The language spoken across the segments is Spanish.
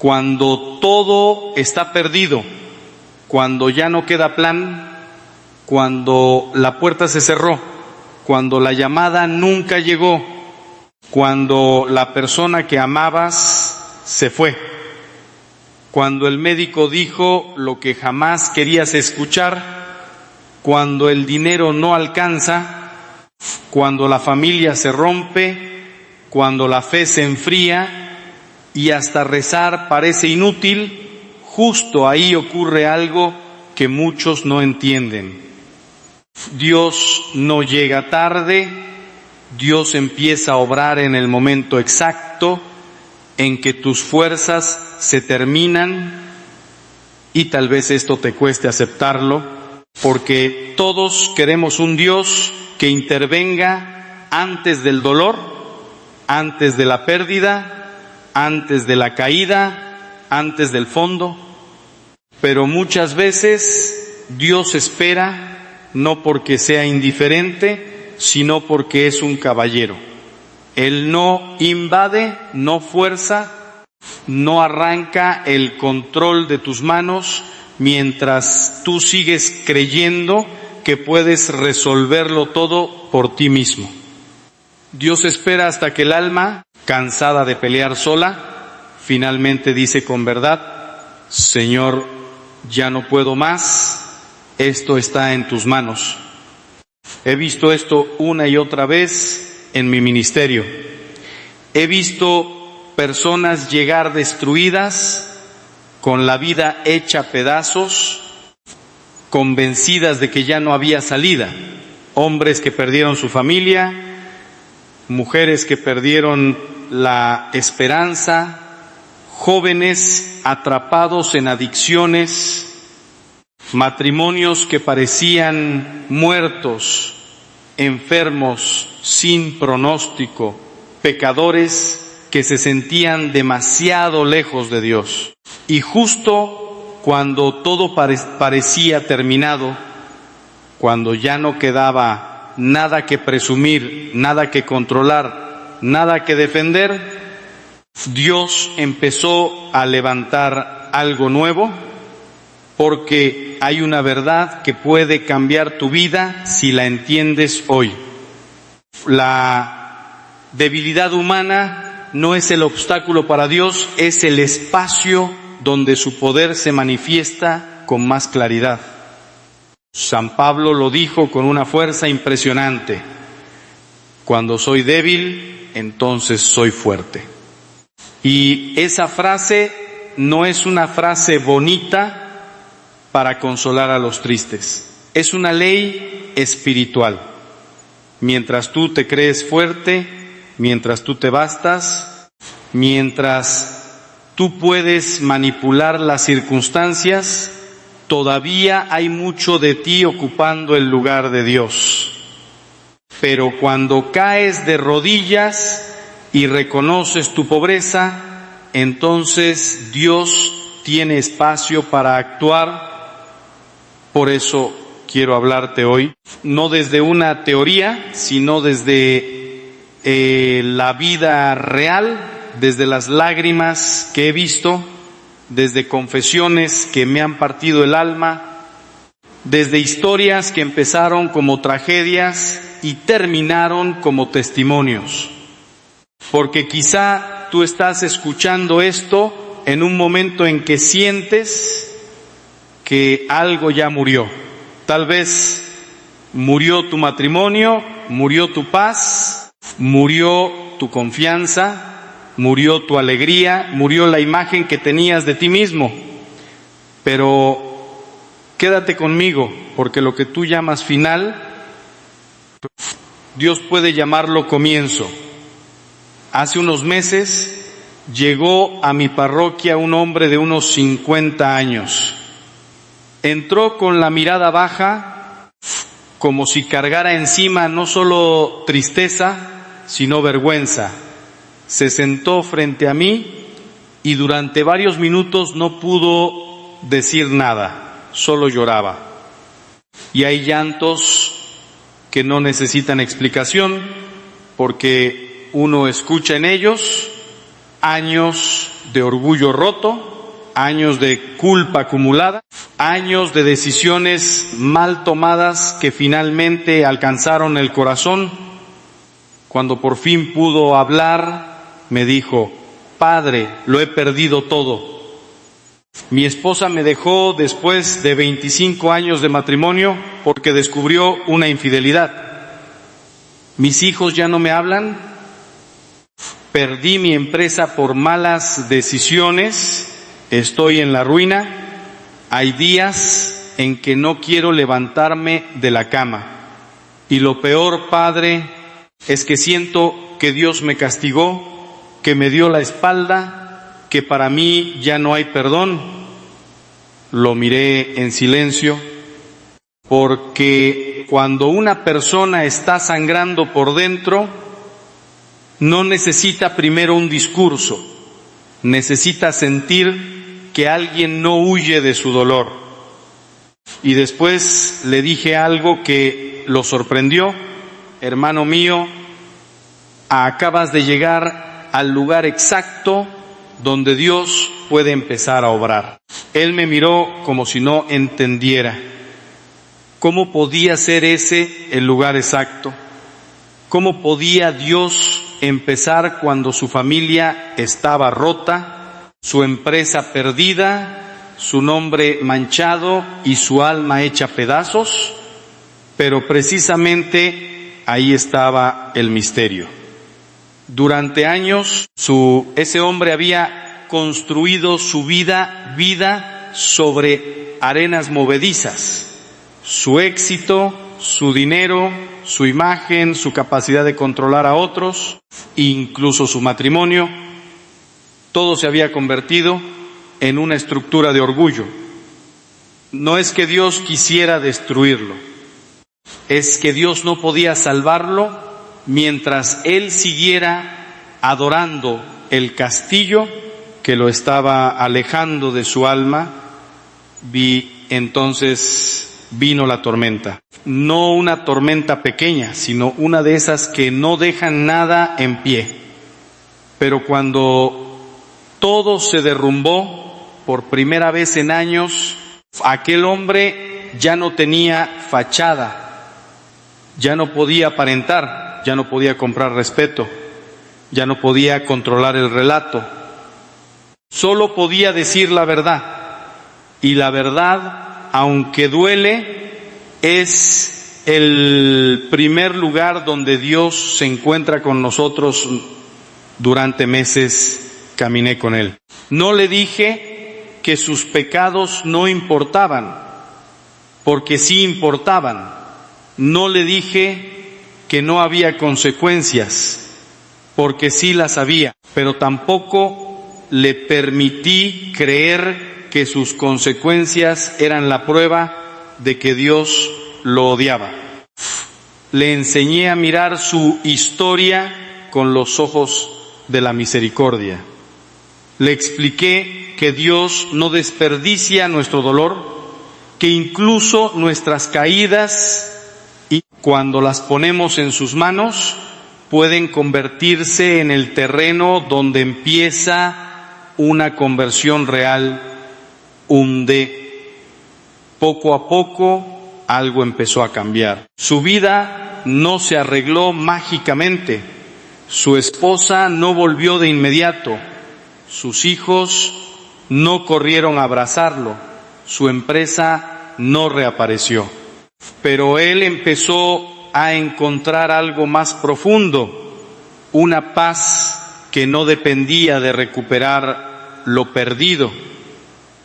cuando todo está perdido, cuando ya no queda plan, cuando la puerta se cerró, cuando la llamada nunca llegó, cuando la persona que amabas se fue, cuando el médico dijo lo que jamás querías escuchar, cuando el dinero no alcanza, cuando la familia se rompe, cuando la fe se enfría y hasta rezar parece inútil, justo ahí ocurre algo que muchos no entienden. Dios no llega tarde, Dios empieza a obrar en el momento exacto en que tus fuerzas se terminan, y tal vez esto te cueste aceptarlo, porque todos queremos un Dios que intervenga antes del dolor, antes de la pérdida, antes de la caída, antes del fondo, pero muchas veces Dios espera no porque sea indiferente, sino porque es un caballero. Él no invade, no fuerza, no arranca el control de tus manos mientras tú sigues creyendo que puedes resolverlo todo por ti mismo. Dios espera hasta que el alma, cansada de pelear sola, finalmente dice con verdad: Señor, ya no puedo más, esto está en tus manos. He visto esto una y otra vez en mi ministerio. He visto personas llegar destruidas, con la vida hecha pedazos, convencidas de que ya no había salida. Hombres que perdieron su familia, mujeres que perdieron la esperanza, jóvenes atrapados en adicciones, matrimonios que parecían muertos, enfermos, sin pronóstico, pecadores que se sentían demasiado lejos de Dios. Y justo cuando todo parecía terminado, cuando ya no quedaba nada que presumir, nada que controlar, nada que defender, Dios empezó a levantar algo nuevo, porque hay una verdad que puede cambiar tu vida si la entiendes hoy. La debilidad humana no es el obstáculo para Dios, es el espacio donde su poder se manifiesta con más claridad. San Pablo lo dijo con una fuerza impresionante: cuando soy débil, entonces soy fuerte. Y esa frase no es una frase bonita para consolar a los tristes, es una ley espiritual. Mientras tú te crees fuerte, mientras tú te bastas, mientras tú puedes manipular las circunstancias, todavía hay mucho de ti ocupando el lugar de Dios. Pero cuando caes de rodillas y reconoces tu pobreza, entonces Dios tiene espacio para actuar. Por eso quiero hablarte hoy, no desde una teoría, sino desde la vida real, desde las lágrimas que he visto, desde confesiones que me han partido el alma, desde historias que empezaron como tragedias y terminaron como testimonios. Porque quizá tú estás escuchando esto en un momento en que sientes que algo ya murió. Tal vez murió tu matrimonio, murió tu paz, murió tu confianza, murió tu alegría, murió la imagen que tenías de ti mismo. Pero quédate conmigo, porque lo que tú llamas final, Dios puede llamarlo comienzo. Hace unos meses llegó a mi parroquia un hombre de unos 50 años. Entró con la mirada baja, como si cargara encima no solo tristeza, sino vergüenza. Se sentó frente a mí y durante varios minutos no pudo decir nada, solo lloraba. Y hay llantos que no necesitan explicación, porque uno escucha en ellos años de orgullo roto, años de culpa acumulada, años de decisiones mal tomadas que finalmente alcanzaron el corazón. Cuando por fin pudo hablar, me dijo: Padre, lo he perdido todo. Mi esposa me dejó después de 25 años de matrimonio porque descubrió una infidelidad. Mis hijos ya no me hablan. Perdí mi empresa por malas decisiones. Estoy en la ruina. Hay días en que no quiero levantarme de la cama. Y lo peor, Padre, es que siento que Dios me castigó, que me dio la espalda, que para mí ya no hay perdón. Lo miré en silencio, porque cuando una persona está sangrando por dentro, no necesita primero un discurso, necesita sentir que alguien no huye de su dolor. Y después le dije algo que lo sorprendió: hermano mío, acabas de llegar al lugar exacto donde Dios puede empezar a obrar. Él me miró como si no entendiera. ¿Cómo podía ser ese el lugar exacto? ¿Cómo podía Dios empezar cuando su familia estaba rota, su empresa perdida, su nombre manchado y su alma hecha pedazos? Pero precisamente ahí estaba el misterio. Durante años, ese hombre había construido su vida sobre arenas movedizas. Su éxito, su dinero, su imagen, su capacidad de controlar a otros, incluso su matrimonio, todo se había convertido en una estructura de orgullo. No es que Dios quisiera destruirlo, es que Dios no podía salvarlo mientras él siguiera adorando el castillo que lo estaba alejando de su alma. Entonces vino la tormenta. No una tormenta pequeña, sino una de esas que no dejan nada en pie. Pero cuando todo se derrumbó por primera vez en años, aquel hombre ya no tenía fachada, ya no podía aparentar, ya no podía comprar respeto, ya no podía controlar el relato. Solo podía decir la verdad. Y la verdad, aunque duele, es el primer lugar donde Dios se encuentra con nosotros. Durante meses caminé con Él. No le dije que sus pecados no importaban, porque sí importaban. No le dije que no había consecuencias, porque sí las había. Pero tampoco le permití creer que sus consecuencias eran la prueba de que Dios lo odiaba. Le enseñé a mirar su historia con los ojos de la misericordia. Le expliqué que Dios no desperdicia nuestro dolor, que incluso nuestras caídas, y cuando las ponemos en sus manos, pueden convertirse en el terreno donde empieza una conversión real. Poco a poco algo empezó a cambiar. Su vida no se arregló mágicamente. Su esposa no volvió de inmediato. Sus hijos no corrieron a abrazarlo. Su empresa no reapareció. Pero él empezó a encontrar algo más profundo, una paz que no dependía de recuperar lo perdido,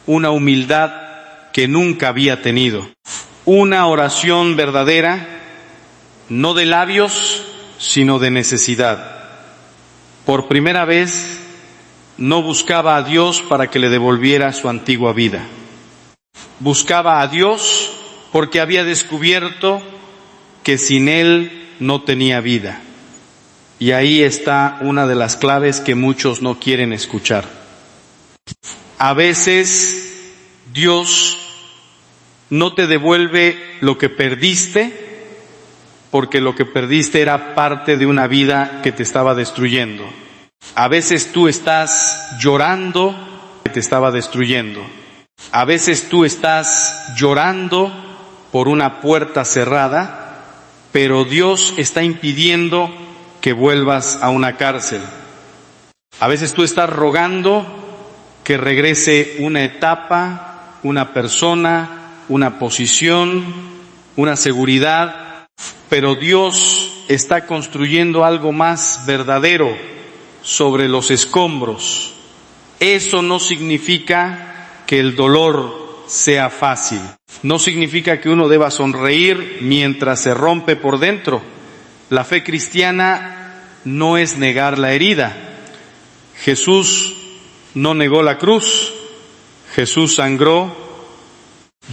una humildad que nunca había tenido, una oración verdadera, no de labios, sino de necesidad. Por primera vez no buscaba a Dios para que le devolviera su antigua vida. Buscaba a Dios porque había descubierto que sin Él no tenía vida. Y ahí está una de las claves que muchos no quieren escuchar. A veces Dios no te devuelve lo que perdiste, porque lo que perdiste era parte de una vida que te estaba destruyendo. A veces tú estás llorando que te estaba destruyendo. A veces tú estás llorando por una puerta cerrada, pero Dios está impidiendo que vuelvas a una cárcel. A veces tú estás rogando que regrese una etapa, una persona, una posición, una seguridad, pero Dios está construyendo algo más verdadero sobre los escombros. Eso no significa que el dolor sea fácil. No significa que uno deba sonreír mientras se rompe por dentro. La fe cristiana no es negar la herida. Jesús no negó la cruz. Jesús sangró,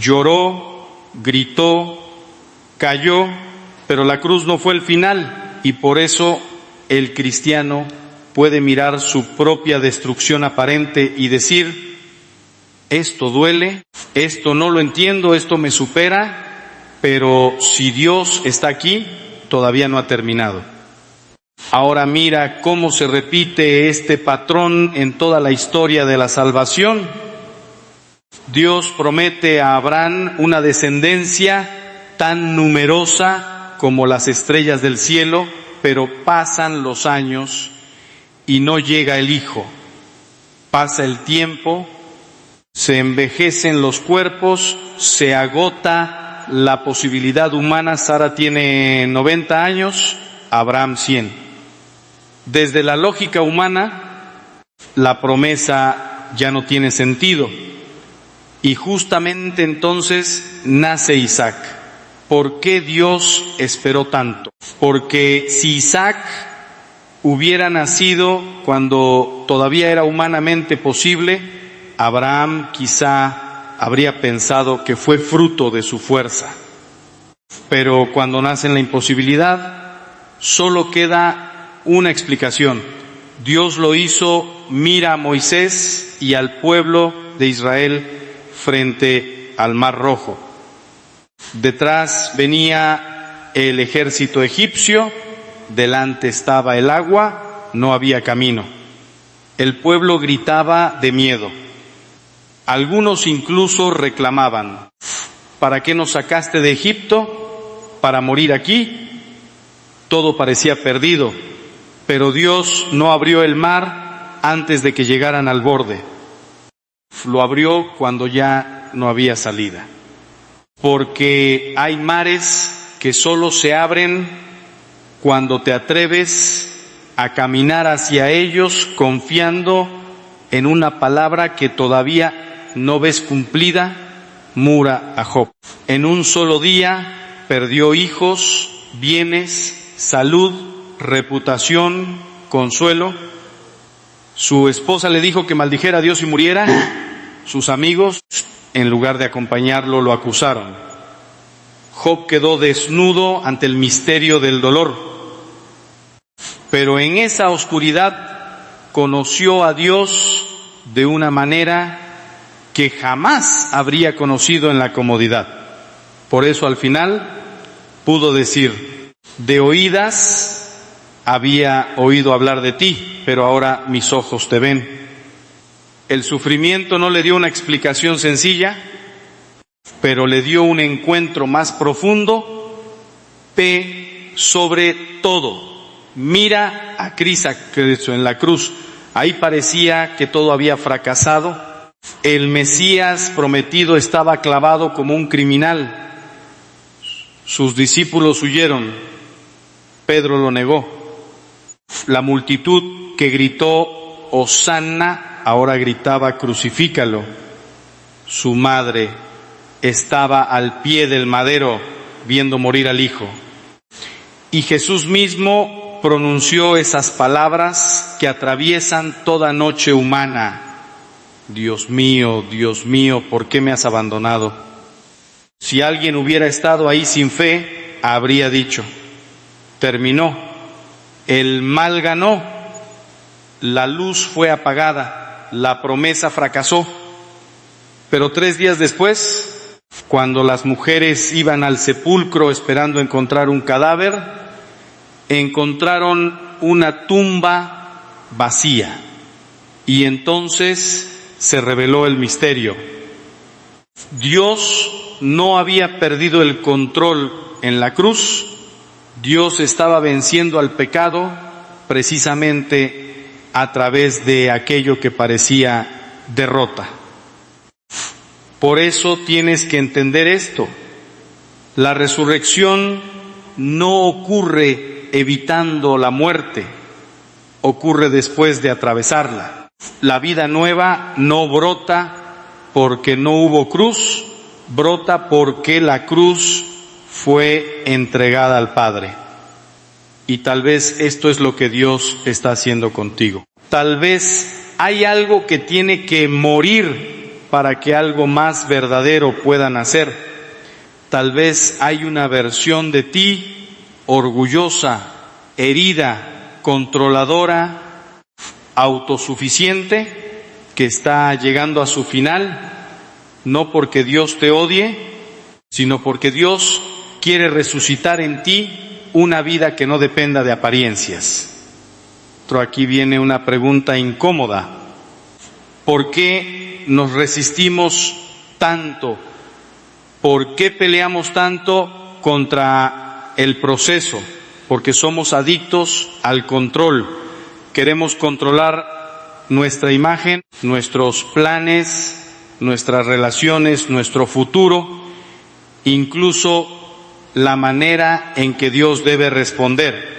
lloró, gritó, cayó, pero la cruz no fue el final, y por eso el cristiano puede mirar su propia destrucción aparente y decir: esto duele, esto no lo entiendo, esto me supera, pero si Dios está aquí, todavía no ha terminado. Ahora mira cómo se repite este patrón en toda la historia de la salvación. Dios promete a Abraham una descendencia tan numerosa como las estrellas del cielo, pero pasan los años y no llega el hijo. Pasa el tiempo, se envejecen los cuerpos, se agota la posibilidad humana. Sara tiene 90 años, Abraham 100. Desde la lógica humana, la promesa ya no tiene sentido. Y justamente entonces nace Isaac. ¿Por qué Dios esperó tanto? Porque si Isaac hubiera nacido cuando todavía era humanamente posible, Abraham quizá habría pensado que fue fruto de su fuerza. Pero cuando nace en la imposibilidad, solo queda una explicación. Dios lo hizo, mira a Moisés y al pueblo de Israel frente al Mar Rojo. Detrás venía el ejército egipcio, delante estaba el agua, no había camino. El pueblo gritaba de miedo. Algunos incluso reclamaban: ¿para qué nos sacaste de Egipto? ¿Para morir aquí? Todo parecía perdido, pero Dios no abrió el mar antes de que llegaran al borde. Lo abrió cuando ya no había salida. Porque hay mares que solo se abren cuando te atreves a caminar hacia ellos confiando en una palabra que todavía no ves cumplida, mura a Job. En un solo día perdió hijos, bienes, salud, reputación, consuelo. Su esposa le dijo que maldijera a Dios y muriera. Sus amigos, en lugar de acompañarlo, lo acusaron. Job quedó desnudo ante el misterio del dolor. Pero en esa oscuridad conoció a Dios de una manera que jamás habría conocido en la comodidad. Por eso al final pudo decir: de oídas había oído hablar de ti, pero ahora mis ojos te ven. El sufrimiento no le dio una explicación sencilla, pero le dio un encuentro más profundo. Sobre todo, mira a Cristo en la cruz. Ahí parecía que todo había fracasado. El Mesías prometido estaba clavado como un criminal. Sus discípulos huyeron. Pedro lo negó. La multitud que gritó Hosanna ahora gritaba crucifícalo. Su madre estaba al pie del madero viendo morir al hijo. Y Jesús mismo pronunció esas palabras que atraviesan toda noche humana: Dios mío, ¿por qué me has abandonado? Si alguien hubiera estado ahí sin fe, habría dicho: terminó, el mal ganó, la luz fue apagada, la promesa fracasó. Pero 3 días después, cuando las mujeres iban al sepulcro esperando encontrar un cadáver, encontraron una tumba vacía. Y entonces se reveló el misterio. Dios no había perdido el control en la cruz. Dios estaba venciendo al pecado precisamente a través de aquello que parecía derrota. Por eso tienes que entender esto. La resurrección no ocurre evitando la muerte, ocurre después de atravesarla. La vida nueva no brota porque no hubo cruz, brota porque la cruz fue entregada al Padre. Y tal vez esto es lo que Dios está haciendo contigo. Tal vez hay algo que tiene que morir para que algo más verdadero pueda nacer. Tal vez hay una versión de ti orgullosa, herida, controladora, autosuficiente, que está llegando a su final, no porque Dios te odie, sino porque Dios quiere resucitar en ti una vida que no dependa de apariencias. Pero aquí viene una pregunta incómoda. ¿Por qué nos resistimos tanto? ¿Por qué peleamos tanto contra el proceso? Porque somos adictos al control. Queremos controlar nuestra imagen, nuestros planes, nuestras relaciones, nuestro futuro, incluso la manera en que Dios debe responder.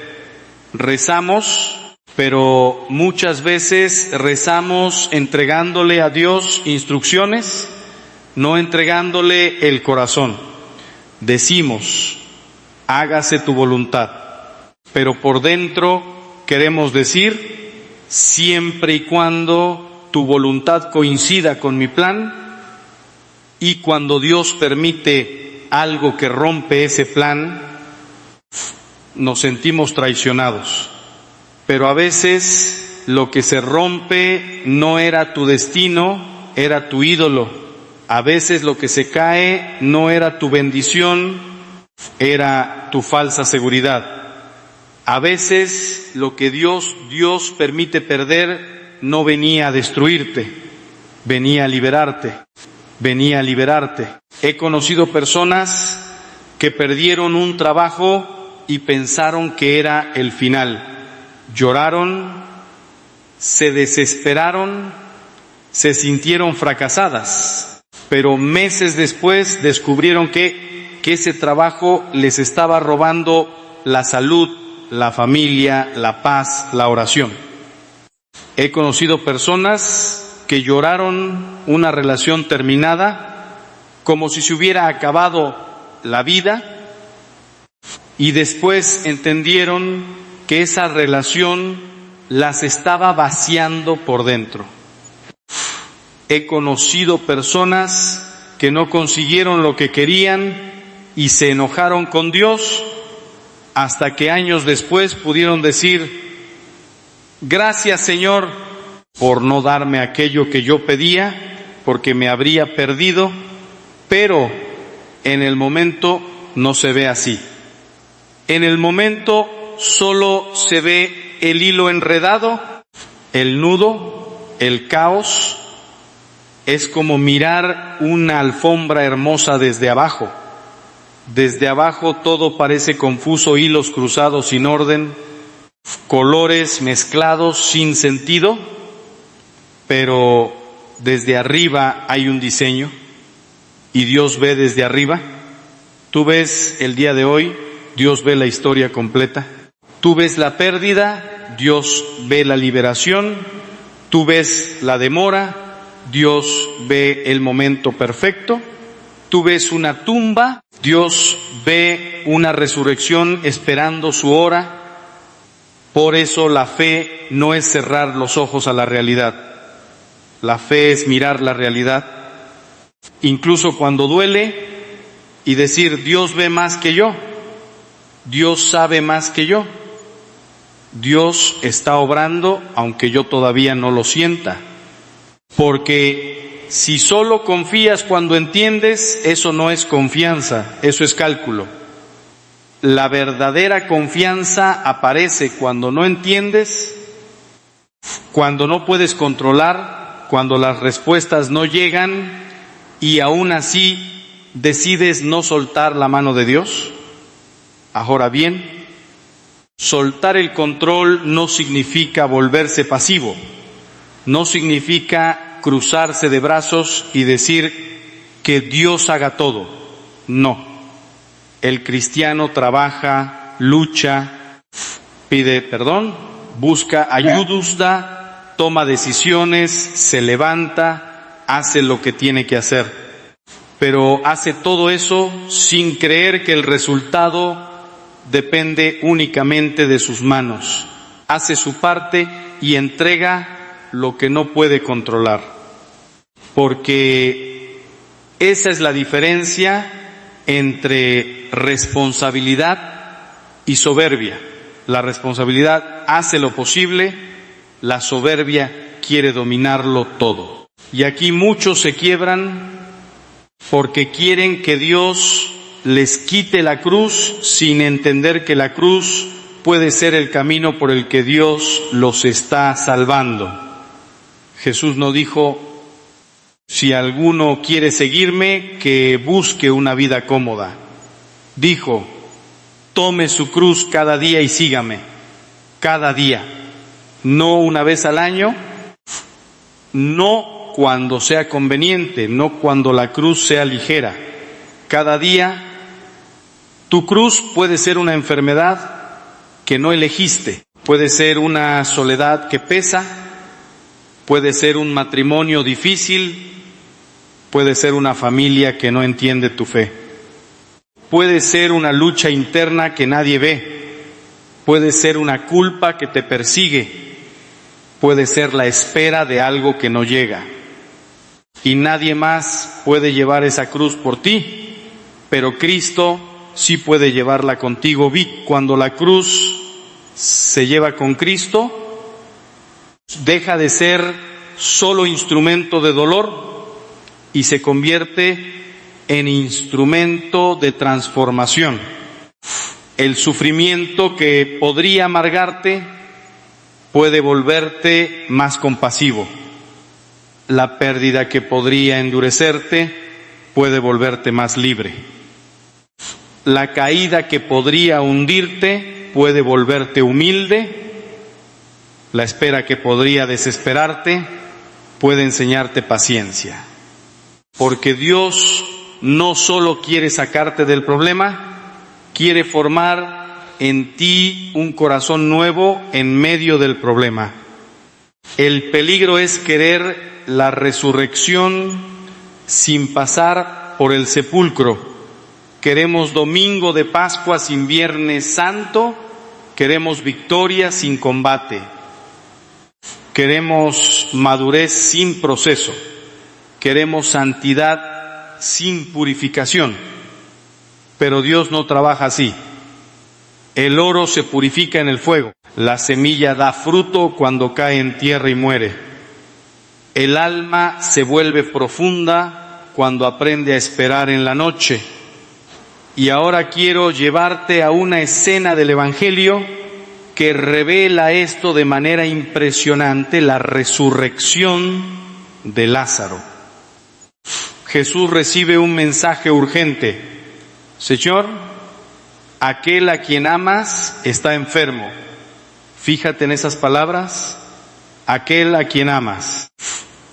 Rezamos, pero muchas veces rezamos entregándole a Dios instrucciones, no entregándole el corazón. Decimos, hágase tu voluntad, pero por dentro queremos decir, siempre y cuando tu voluntad coincida con mi plan, y cuando Dios permite algo que rompe ese plan, nos sentimos traicionados. Pero a veces lo que se rompe no era tu destino, era tu ídolo. A veces lo que se cae no era tu bendición, era tu falsa seguridad. A veces lo que Dios permite perder no venía a destruirte, venía a liberarte, venía a liberarte. He conocido personas que perdieron un trabajo y pensaron que era el final. Lloraron, se desesperaron, se sintieron fracasadas, pero meses después descubrieron que ese trabajo les estaba robando la salud, la familia, la paz, la oración. He conocido personas que lloraron una relación terminada como si se hubiera acabado la vida y después entendieron que esa relación las estaba vaciando por dentro. He conocido personas que no consiguieron lo que querían y se enojaron con Dios hasta que años después pudieron decir, gracias Señor por no darme aquello que yo pedía, porque me habría perdido, pero en el momento no se ve así. En el momento solo se ve el hilo enredado, el nudo, el caos. Es como mirar una alfombra hermosa desde abajo. Desde abajo todo parece confuso, hilos cruzados sin orden, colores mezclados sin sentido, pero desde arriba hay un diseño y Dios ve desde arriba. Tú ves el día de hoy, Dios ve la historia completa. Tú ves la pérdida, Dios ve la liberación. Tú ves la demora, Dios ve el momento perfecto. Tú ves una tumba, Dios ve una resurrección esperando su hora. Por eso la fe no es cerrar los ojos a la realidad. La fe es mirar la realidad, incluso cuando duele, y decir, Dios ve más que yo, Dios sabe más que yo, Dios está obrando aunque yo todavía no lo sienta. Porque si solo confías cuando entiendes, eso no es confianza, eso es cálculo. La verdadera confianza aparece cuando no entiendes Cuando no puedes controlar, cuando las respuestas no llegan y aún así decides no soltar la mano de Dios. Ahora bien, soltar el control no significa volverse pasivo, no significa cruzarse de brazos y decir que Dios haga todo. No. El cristiano trabaja, lucha, pide perdón, busca ayuda, toma decisiones, se levanta, hace lo que tiene que hacer. Pero hace todo eso sin creer que el resultado depende únicamente de sus manos. Hace su parte y entrega lo que no puede controlar. Porque esa es la diferencia entre responsabilidad y soberbia. La responsabilidad hace lo posible, la soberbia quiere dominarlo todo. Y aquí muchos se quiebran porque quieren que Dios les quite la cruz sin entender que la cruz puede ser el camino por el que Dios los está salvando. Jesús no dijo: si alguno quiere seguirme, que busque una vida cómoda. Dijo: tome su cruz cada día y sígame. Cada día. No una vez al año, no cuando sea conveniente, no cuando la cruz sea ligera. Cada día. Tu cruz puede ser una enfermedad que no elegiste, puede ser una soledad que pesa, puede ser un matrimonio difícil, puede ser una familia que no entiende tu fe, puede ser una lucha interna que nadie ve, puede ser una culpa que te persigue, puede ser la espera de algo que no llega. Y nadie más puede llevar esa cruz por ti, pero Cristo sí puede llevarla contigo. Cuando la cruz se lleva con Cristo, deja de ser solo instrumento de dolor y se convierte en instrumento de transformación. El sufrimiento que podría amargarte puede volverte más compasivo. La pérdida que podría endurecerte puede volverte más libre. La caída que podría hundirte puede volverte humilde. La espera que podría desesperarte puede enseñarte paciencia. Porque Dios no solo quiere sacarte del problema, quiere formar en ti un corazón nuevo en medio del problema. El peligro es querer la resurrección sin pasar por el sepulcro. Queremos domingo de Pascua sin Viernes Santo, queremos victoria sin combate, queremos madurez sin proceso, queremos santidad sin purificación, pero Dios no trabaja así. El oro se purifica en el fuego, la semilla da fruto cuando cae en tierra y muere. El alma se vuelve profunda cuando aprende a esperar en la noche. Y ahora quiero llevarte a una escena del Evangelio que revela esto de manera impresionante, la resurrección de Lázaro. Jesús recibe un mensaje urgente: Señor, aquel a quien amas está enfermo. Fíjate en esas palabras, aquel a quien amas.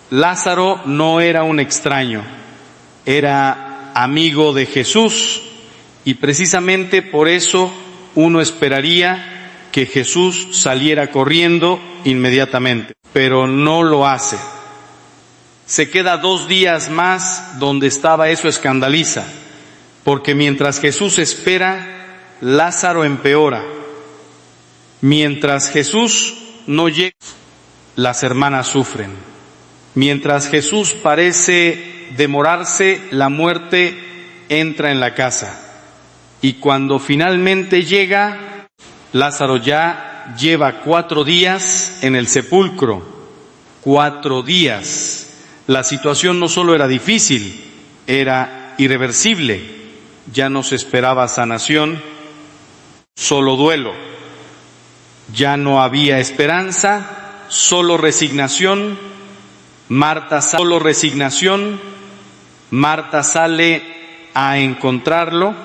Lázaro no era un extraño, era amigo de Jesús. Y precisamente por eso uno esperaría que Jesús saliera corriendo inmediatamente, pero no lo hace. Se queda 2 días más donde estaba. Eso escandaliza, porque mientras Jesús espera, Lázaro empeora. Mientras Jesús no llega, las hermanas sufren. Mientras Jesús parece demorarse, la muerte entra en la casa. Y cuando finalmente llega, Lázaro ya lleva 4 días en el sepulcro. 4 días. La situación no solo era difícil, era irreversible. Ya no se esperaba sanación, solo duelo. Ya no había esperanza, solo resignación. Marta sale a encontrarlo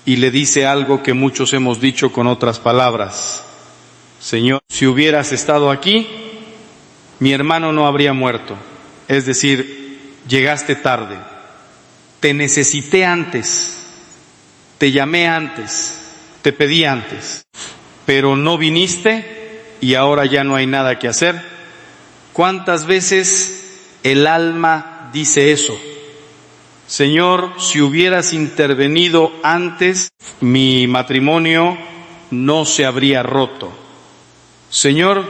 y le dice algo que muchos hemos dicho con otras palabras. Señor, si hubieras estado aquí, mi hermano no habría muerto. Es decir, llegaste tarde. Te necesité antes, te llamé antes, te pedí antes, pero no viniste y ahora ya no hay nada que hacer. ¿Cuántas veces el alma dice eso? Señor, si hubieras intervenido antes, mi matrimonio no se habría roto. Señor,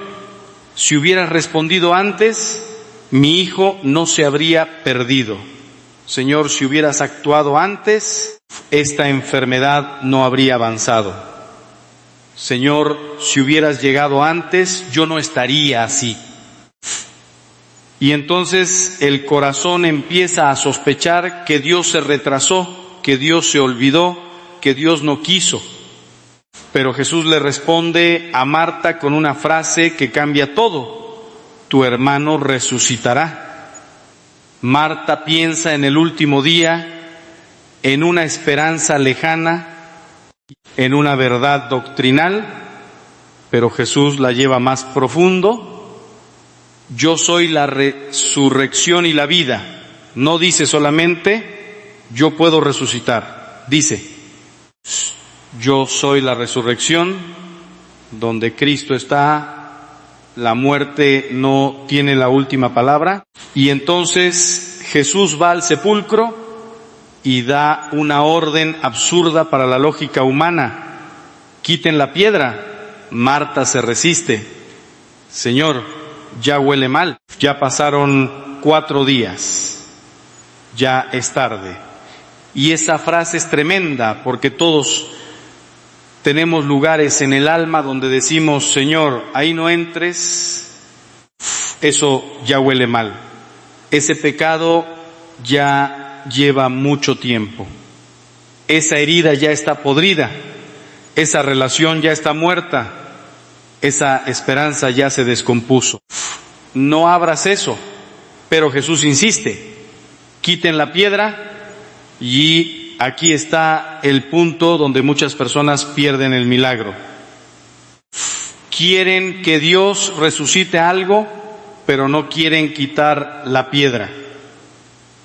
si hubieras respondido antes, mi hijo no se habría perdido. Señor, si hubieras actuado antes, esta enfermedad no habría avanzado. Señor, si hubieras llegado antes, yo no estaría así. Y entonces el corazón empieza a sospechar que Dios se retrasó, que Dios se olvidó, que Dios no quiso. Pero Jesús le responde a Marta con una frase que cambia todo: tu hermano resucitará. Marta piensa en el último día, en una esperanza lejana, en una verdad doctrinal, pero Jesús la lleva más profundo. Yo soy la resurrección y la vida. No dice solamente yo puedo resucitar, dice yo soy la resurrección. Donde Cristo está, la muerte no tiene la última palabra. Y entonces Jesús va al sepulcro y da una orden absurda para la lógica humana: quiten la piedra. Marta se resiste. Señor, ya huele mal, ya pasaron 4 días, ya es tarde. Y esa frase es tremenda, porque todos tenemos lugares en el alma donde decimos: Señor, ahí no entres, eso ya huele mal, ese pecado ya lleva mucho tiempo, esa herida ya está podrida, esa relación ya está muerta, esa esperanza ya se descompuso. No abras eso. Pero Jesús insiste: quiten la piedra. Y aquí está el punto donde muchas personas pierden el milagro. Quieren que Dios resucite algo, pero no quieren quitar la piedra.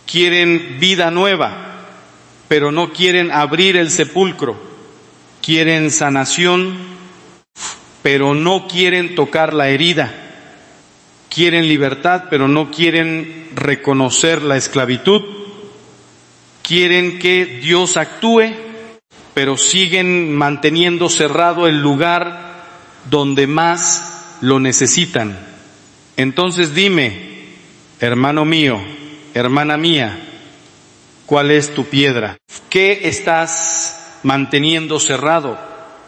Quieren vida nueva, pero no quieren abrir el sepulcro. Quieren sanación, pero no quieren tocar la herida. Quieren libertad, pero no quieren reconocer la esclavitud. Quieren que Dios actúe, pero siguen manteniendo cerrado el lugar donde más lo necesitan. Entonces dime, hermano mío, hermana mía, ¿cuál es tu piedra? ¿Qué estás manteniendo cerrado?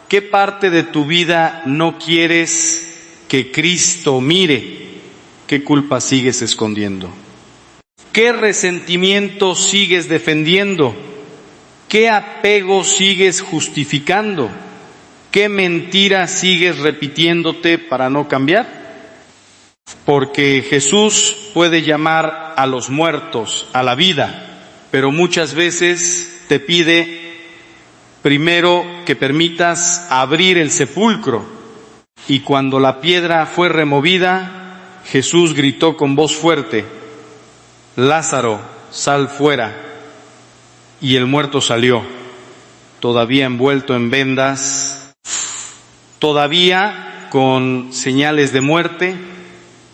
¿Qué parte de tu vida no quieres que Cristo mire? ¿Qué culpa sigues escondiendo? ¿Qué resentimiento sigues defendiendo? ¿Qué apego sigues justificando? ¿Qué mentira sigues repitiéndote para no cambiar? Porque Jesús puede llamar a los muertos a la vida, pero muchas veces te pide primero que permitas abrir el sepulcro. Y cuando la piedra fue removida, Jesús gritó con voz fuerte: Lázaro, sal fuera. Y el muerto salió, todavía envuelto en vendas, todavía con señales de muerte,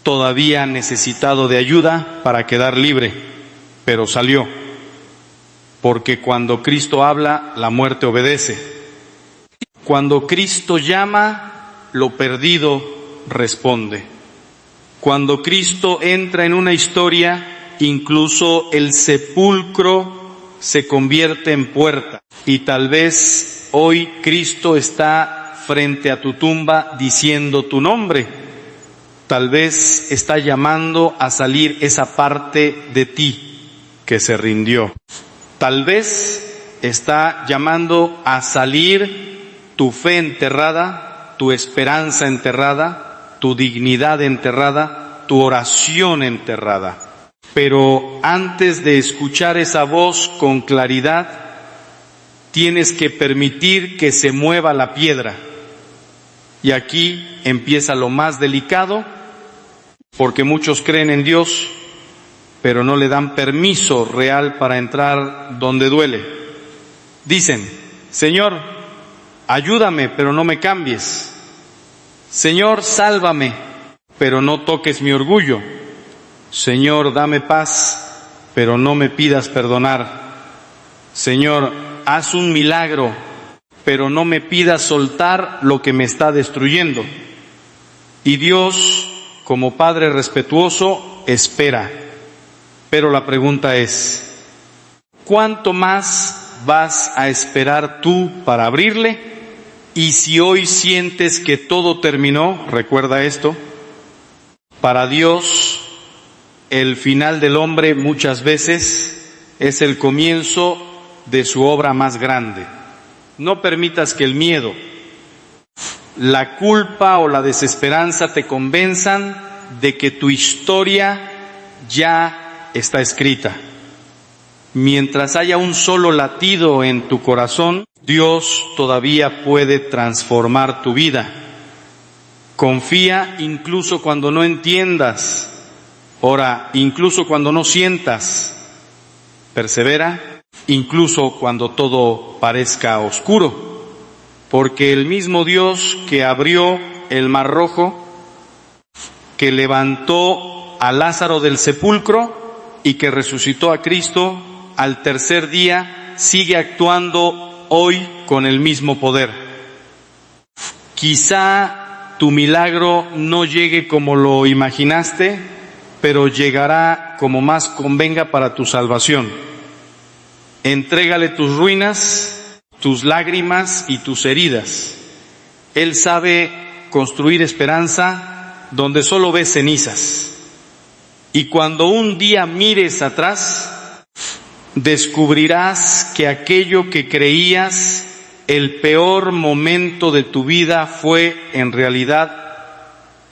todavía necesitado de ayuda para quedar libre, pero salió. Porque cuando Cristo habla, la muerte obedece. Cuando Cristo llama, lo perdido responde. Cuando Cristo entra en una historia, incluso el sepulcro se convierte en puerta. Y tal vez hoy Cristo está frente a tu tumba diciendo tu nombre. Tal vez está llamando a salir esa parte de ti que se rindió. Tal vez está llamando a salir tu fe enterrada, tu esperanza enterrada, tu dignidad enterrada, tu oración enterrada. Pero antes de escuchar esa voz con claridad, tienes que permitir que se mueva la piedra. Y aquí empieza lo más delicado, porque muchos creen en Dios, pero no le dan permiso real para entrar donde duele. Dicen: Señor, ayúdame, pero no me cambies. Señor, sálvame, pero no toques mi orgullo. Señor, dame paz, pero no me pidas perdonar. Señor, haz un milagro, pero no me pidas soltar lo que me está destruyendo. Y Dios, como Padre respetuoso, espera. Pero la pregunta es: ¿cuánto más vas a esperar tú para abrirle? Y si hoy sientes que todo terminó, recuerda esto: para Dios, el final del hombre muchas veces es el comienzo de su obra más grande. No permitas que el miedo, la culpa o la desesperanza te convenzan de que tu historia ya está escrita. Mientras haya un solo latido en tu corazón, Dios todavía puede transformar tu vida. Confía incluso cuando no entiendas. Ora incluso cuando no sientas. Persevera incluso cuando todo parezca oscuro. Porque el mismo Dios que abrió el Mar Rojo, que levantó a Lázaro del sepulcro y que resucitó a Cristo al tercer día, sigue actuando hoy con el mismo poder. Quizá tu milagro no llegue como lo imaginaste, pero llegará como más convenga para tu salvación. Entrégale tus ruinas, tus lágrimas y tus heridas. Él sabe construir esperanza donde solo ves cenizas. Y cuando un día mires atrás, descubrirás que aquello que creías el peor momento de tu vida fue en realidad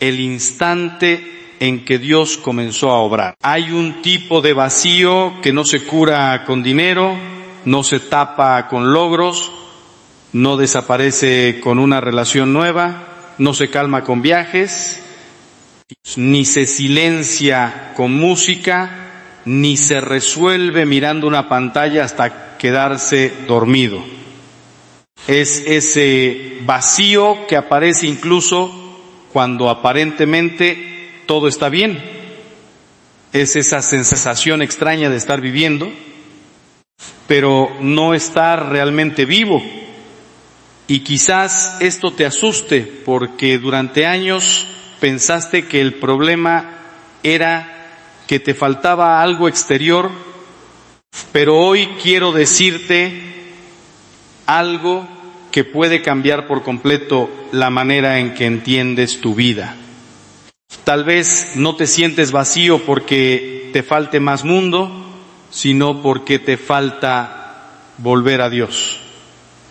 el instante en que Dios comenzó a obrar. Hay un tipo de vacío que no se cura con dinero, no se tapa con logros, no desaparece con una relación nueva, no se calma con viajes, ni se silencia con música, ni se resuelve mirando una pantalla hasta quedarse dormido. Es ese vacío que aparece incluso cuando aparentemente todo está bien. Es esa sensación extraña de estar viviendo, pero no estar realmente vivo. Y quizás esto te asuste porque durante años pensaste que el problema era que te faltaba algo exterior, pero hoy quiero decirte algo que puede cambiar por completo la manera en que entiendes tu vida. Tal vez no te sientes vacío porque te falte más mundo, sino porque te falta volver a Dios.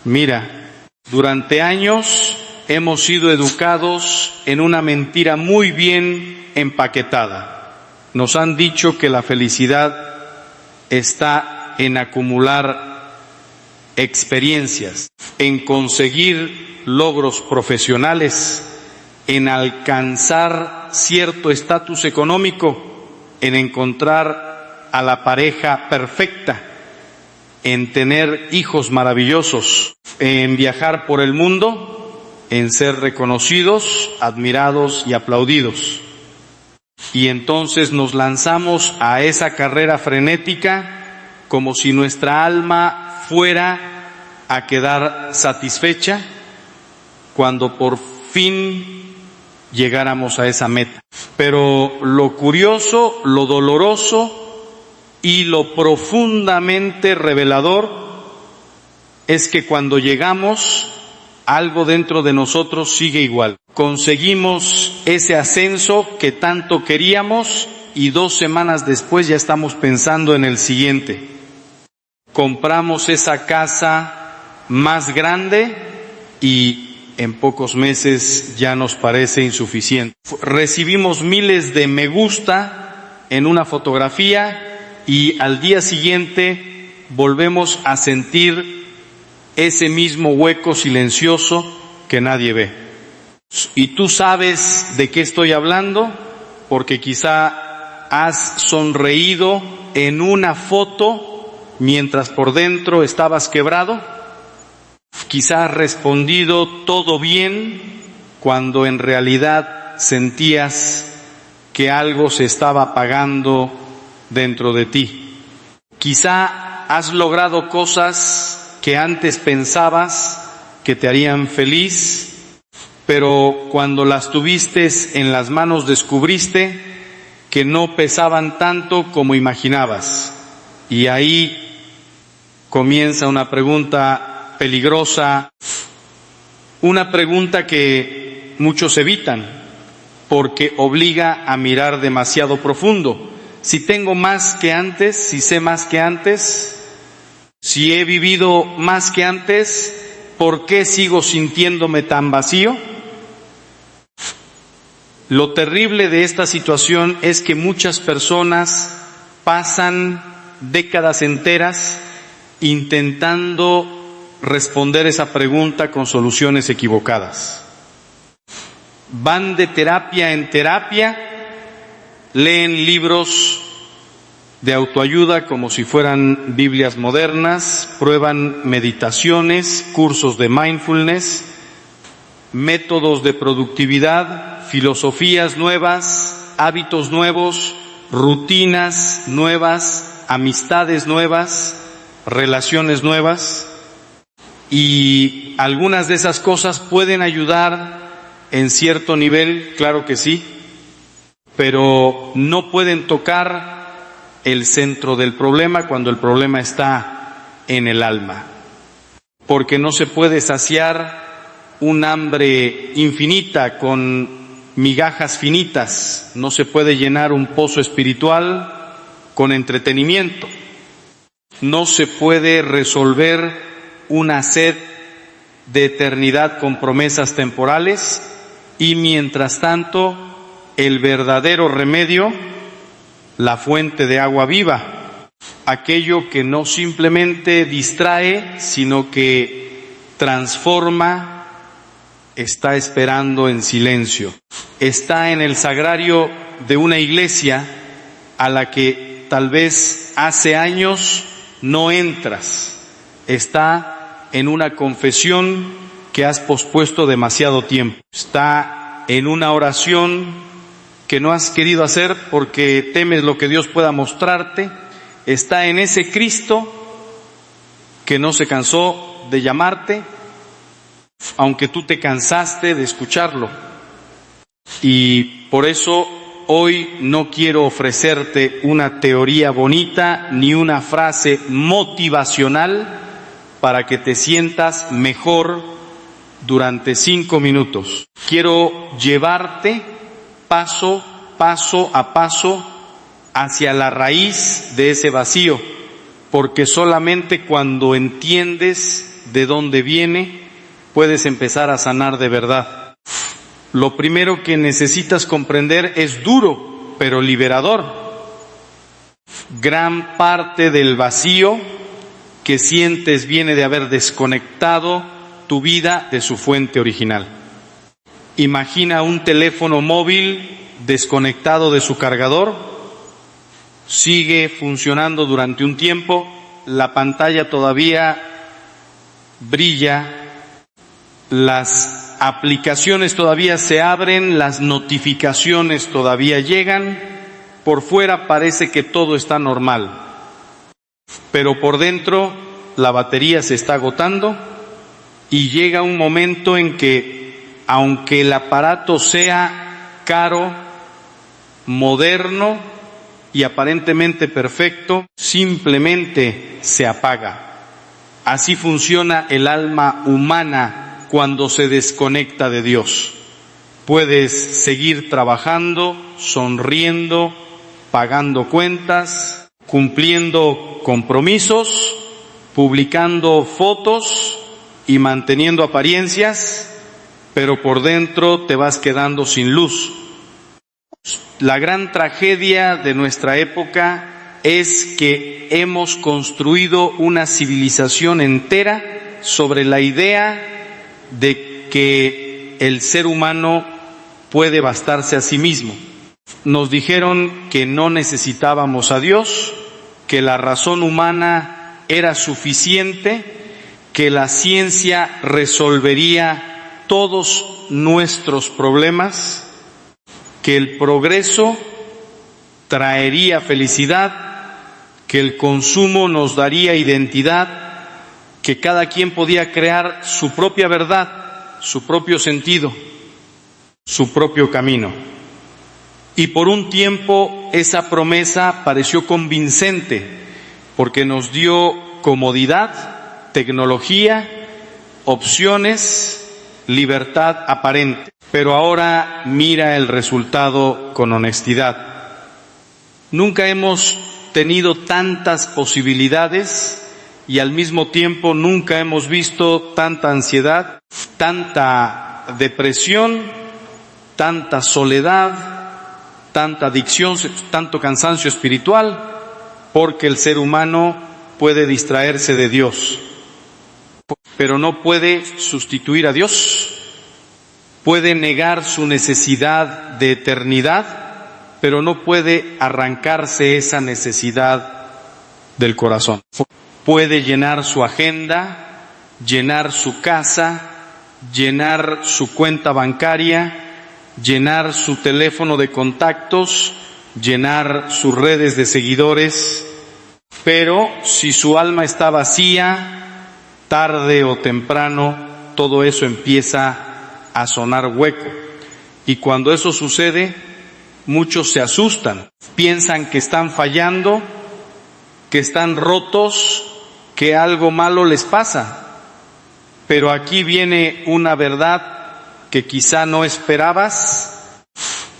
Mira, durante años hemos sido educados en una mentira muy bien empaquetada. Nos han dicho que la felicidad está en acumular experiencias, en conseguir logros profesionales, en alcanzar cierto estatus económico, en encontrar a la pareja perfecta, en tener hijos maravillosos, en viajar por el mundo, en ser reconocidos, admirados y aplaudidos. Y entonces nos lanzamos a esa carrera frenética como si nuestra alma fuera a quedar satisfecha cuando por fin llegáramos a esa meta. Pero lo curioso, lo doloroso y lo profundamente revelador es que cuando llegamos, algo dentro de nosotros sigue igual. Conseguimos ese ascenso que tanto queríamos y 2 semanas después ya estamos pensando en el siguiente. Compramos esa casa más grande y en pocos meses ya nos parece insuficiente. Recibimos miles de me gusta en una fotografía y al día siguiente volvemos a sentir ese mismo hueco silencioso que nadie ve. Y tú sabes de qué estoy hablando, porque quizá has sonreído en una foto mientras por dentro estabas quebrado. Quizá has respondido todo bien cuando en realidad sentías que algo se estaba apagando dentro de ti. Quizá has logrado cosas que antes pensabas que te harían feliz, pero cuando las tuviste en las manos descubriste que no pesaban tanto como imaginabas. Y ahí comienza una pregunta peligrosa, una pregunta que muchos evitan porque obliga a mirar demasiado profundo. Si tengo más que antes, si sé más que antes, si he vivido más que antes, ¿por qué sigo sintiéndome tan vacío? Lo terrible de esta situación es que muchas personas pasan décadas enteras intentando responder esa pregunta con soluciones equivocadas. Van de terapia en terapia, leen libros de autoayuda como si fueran Biblias modernas, prueban meditaciones, cursos de mindfulness, métodos de productividad, filosofías nuevas, hábitos nuevos, rutinas nuevas, amistades nuevas, relaciones nuevas, y algunas de esas cosas pueden ayudar en cierto nivel, claro que sí, pero no pueden tocar el centro del problema cuando el problema está en el alma, porque no se puede saciar un hambre infinita con migajas finitas, no se puede llenar un pozo espiritual con entretenimiento, no se puede resolver una sed de eternidad con promesas temporales, y mientras tanto el verdadero remedio, la fuente de agua viva, aquello que no simplemente distrae, sino que transforma, está esperando en silencio. Está en el sagrario de una iglesia a la que tal vez hace años no entras. Está en una confesión que has pospuesto demasiado tiempo. Está en una oración que no has querido hacer porque temes lo que Dios pueda mostrarte. Está en ese Cristo que no se cansó de llamarte, aunque tú te cansaste de escucharlo. Y por eso hoy no quiero ofrecerte una teoría bonita ni una frase motivacional para que te sientas mejor durante 5 minutos. Quiero llevarte paso a paso hacia la raíz de ese vacío, porque solamente cuando entiendes de dónde viene, puedes empezar a sanar de verdad. Lo primero que necesitas comprender es duro, pero liberador. Gran parte del vacío que sientes viene de haber desconectado tu vida de su fuente original. Imagina un teléfono móvil desconectado de su cargador, sigue funcionando durante un tiempo, la pantalla todavía brilla, las aplicaciones todavía se abren, las notificaciones todavía llegan, por fuera parece que todo está normal, pero por dentro la batería se está agotando y llega un momento en que, aunque el aparato sea caro, moderno y aparentemente perfecto, simplemente se apaga. Así funciona el alma humana cuando se desconecta de Dios. Puedes seguir trabajando, sonriendo, pagando cuentas, cumpliendo compromisos, publicando fotos y manteniendo apariencias, pero por dentro te vas quedando sin luz. La gran tragedia de nuestra época es que hemos construido una civilización entera sobre la idea de que el ser humano puede bastarse a sí mismo. Nos dijeron que no necesitábamos a Dios, que la razón humana era suficiente, que la ciencia resolvería todos nuestros problemas, que el progreso traería felicidad, que el consumo nos daría identidad, que cada quien podía crear su propia verdad, su propio sentido, su propio camino. Y por un tiempo esa promesa pareció convincente, porque nos dio comodidad, tecnología, opciones, libertad aparente. Pero ahora mira el resultado con honestidad. Nunca hemos tenido tantas posibilidades y al mismo tiempo nunca hemos visto tanta ansiedad, tanta depresión, tanta soledad, tanta adicción, tanto cansancio espiritual, porque el ser humano puede distraerse de Dios, pero no puede sustituir a Dios. Puede negar su necesidad de eternidad, pero no puede arrancarse esa necesidad del corazón. Puede llenar su agenda, llenar su casa, llenar su cuenta bancaria, llenar su teléfono de contactos, llenar sus redes de seguidores, pero si su alma está vacía, tarde o temprano, todo eso empieza a sonar hueco. Y cuando eso sucede, muchos se asustan, piensan que están fallando, que están rotos, que algo malo les pasa. Pero aquí viene una verdad que quizá no esperabas.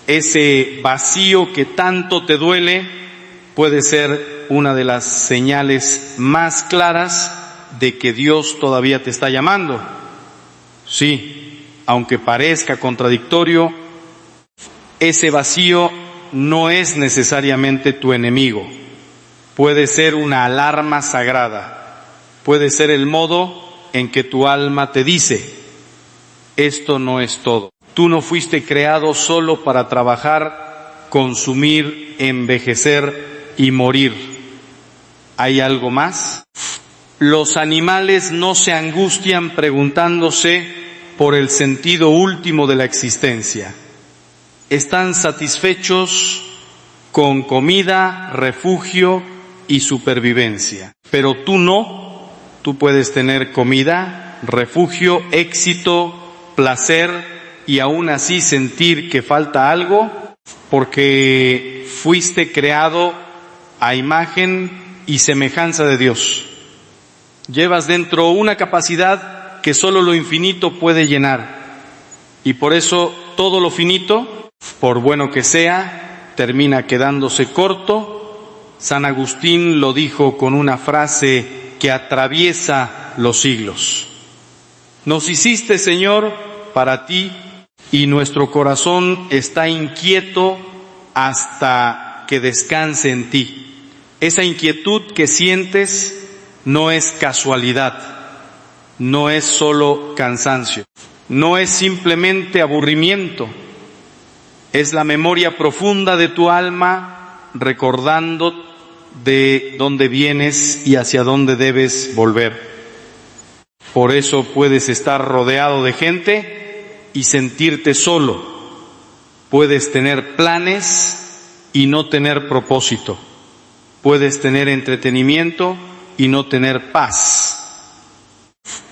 Ese vacío que tanto te duele puede ser una de las señales más claras de que Dios todavía te está llamando. Sí, aunque parezca contradictorio, ese vacío no es necesariamente tu enemigo. Puede ser una alarma sagrada. Puede ser el modo en que tu alma te dice: esto no es todo. Tú no fuiste creado solo para trabajar, consumir, envejecer y morir. ¿Hay algo más? Los animales no se angustian preguntándose por el sentido último de la existencia. Están satisfechos con comida, refugio y supervivencia. Pero tú no. Tú puedes tener comida, refugio, éxito, placer y aún así sentir que falta algo, porque fuiste creado a imagen y semejanza de Dios. Llevas dentro una capacidad que solo lo infinito puede llenar, y por eso todo lo finito, por bueno que sea, termina quedándose corto. San Agustín lo dijo con una frase que atraviesa los siglos: nos hiciste, Señor, para ti, y nuestro corazón está inquieto hasta que descanse en ti. Esa inquietud que sientes no es casualidad, no es solo cansancio, no es simplemente aburrimiento, es la memoria profunda de tu alma recordando de dónde vienes y hacia dónde debes volver. Por eso puedes estar rodeado de gente y sentirte solo. Puedes tener planes y no tener propósito. Puedes tener entretenimiento y no tener paz.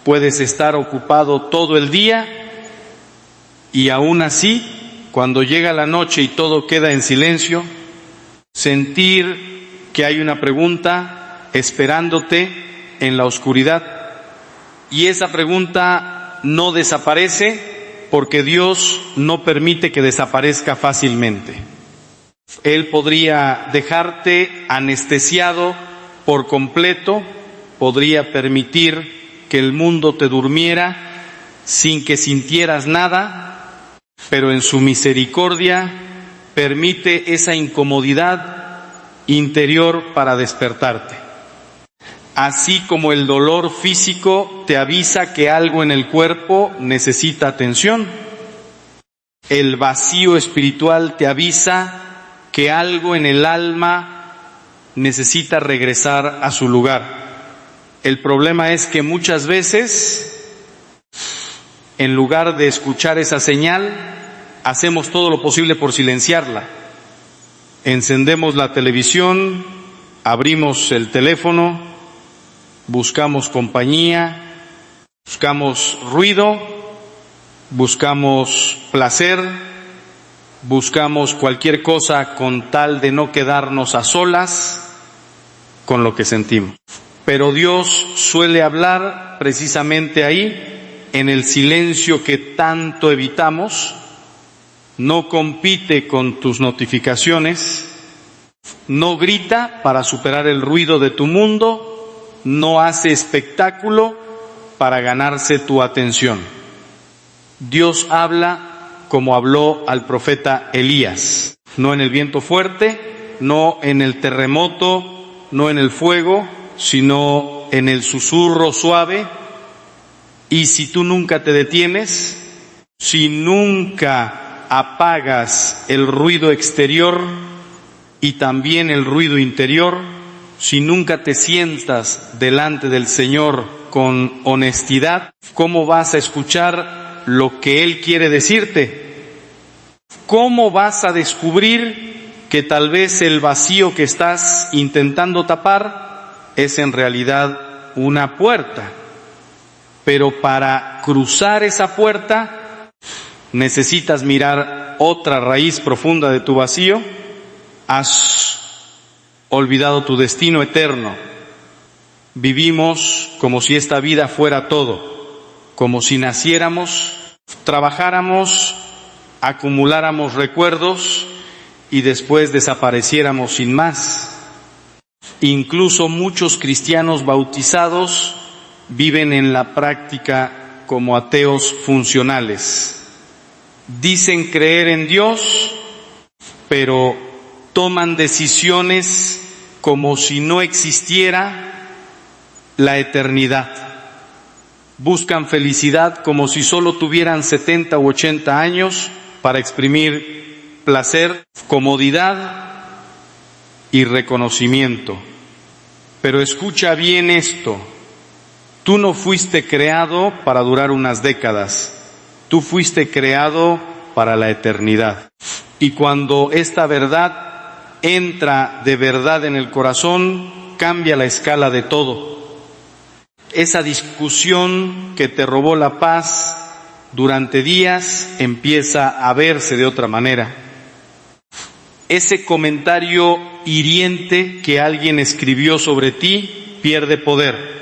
Puedes estar ocupado todo el día y aún así, cuando llega la noche y todo queda en silencio, sentir que hay una pregunta esperándote en la oscuridad, y esa pregunta no desaparece porque Dios no permite que desaparezca fácilmente. Él podría dejarte anestesiado por completo, podría permitir que el mundo te durmiera, sin que sintieras nada, pero en su misericordia permite esa incomodidad interior para despertarte. Así como el dolor físico te avisa que algo en el cuerpo necesita atención, el vacío espiritual te avisa que algo en el alma necesita regresar a su lugar. El problema es que muchas veces, en lugar de escuchar esa señal, hacemos todo lo posible por silenciarla. Encendemos la televisión, abrimos el teléfono, buscamos compañía, buscamos ruido, buscamos placer, buscamos cualquier cosa con tal de no quedarnos a solas con lo que sentimos. Pero Dios suele hablar precisamente ahí, en el silencio que tanto evitamos. No compite con tus notificaciones, no grita para superar el ruido de tu mundo, no hace espectáculo para ganarse tu atención. Dios habla como habló al profeta Elías, no en el viento fuerte, no en el terremoto, no en el fuego, sino en el susurro suave. Y si tú nunca te detienes, si nunca apagas el ruido exterior y también el ruido interior, si nunca te sientas delante del Señor con honestidad, ¿cómo vas a escuchar lo que Él quiere decirte? ¿Cómo vas a descubrir que tal vez el vacío que estás intentando tapar es en realidad una puerta? Pero para cruzar esa puerta necesitas mirar otra raíz profunda de tu vacío. Has olvidado tu destino eterno. Vivimos como si esta vida fuera todo, como si naciéramos, trabajáramos, acumuláramos recuerdos y después desapareciéramos sin más. Incluso muchos cristianos bautizados viven en la práctica como ateos funcionales. Dicen creer en Dios, pero toman decisiones como si no existiera la eternidad. Buscan felicidad como si solo tuvieran 70 u 80 años para exprimir placer, comodidad y reconocimiento. Pero escucha bien esto, tú no fuiste creado para durar unas décadas. Tú fuiste creado para la eternidad. Y cuando esta verdad entra de verdad en el corazón, cambia la escala de todo. Esa discusión que te robó la paz durante días empieza a verse de otra manera. Ese comentario hiriente que alguien escribió sobre ti pierde poder.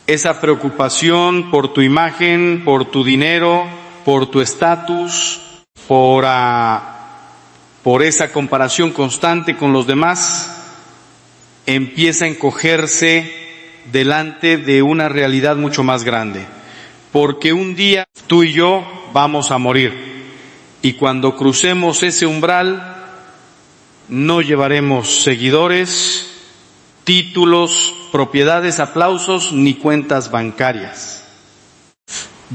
Esa preocupación por tu imagen, por tu dinero, por tu estatus, por esa comparación constante con los demás, empieza a encogerse delante de una realidad mucho más grande. Porque un día tú y yo vamos a morir. Y cuando crucemos ese umbral, no llevaremos seguidores, títulos, propiedades, aplausos, ni cuentas bancarias.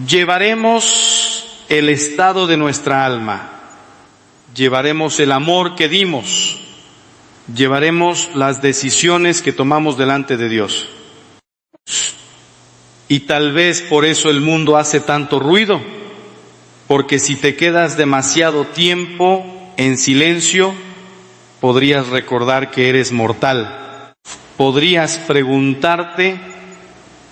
Llevaremos el estado de nuestra alma, llevaremos el amor que dimos, llevaremos las decisiones que tomamos delante de Dios. Y tal vez por eso el mundo hace tanto ruido, porque si te quedas demasiado tiempo en silencio, podrías recordar que eres mortal. Podrías preguntarte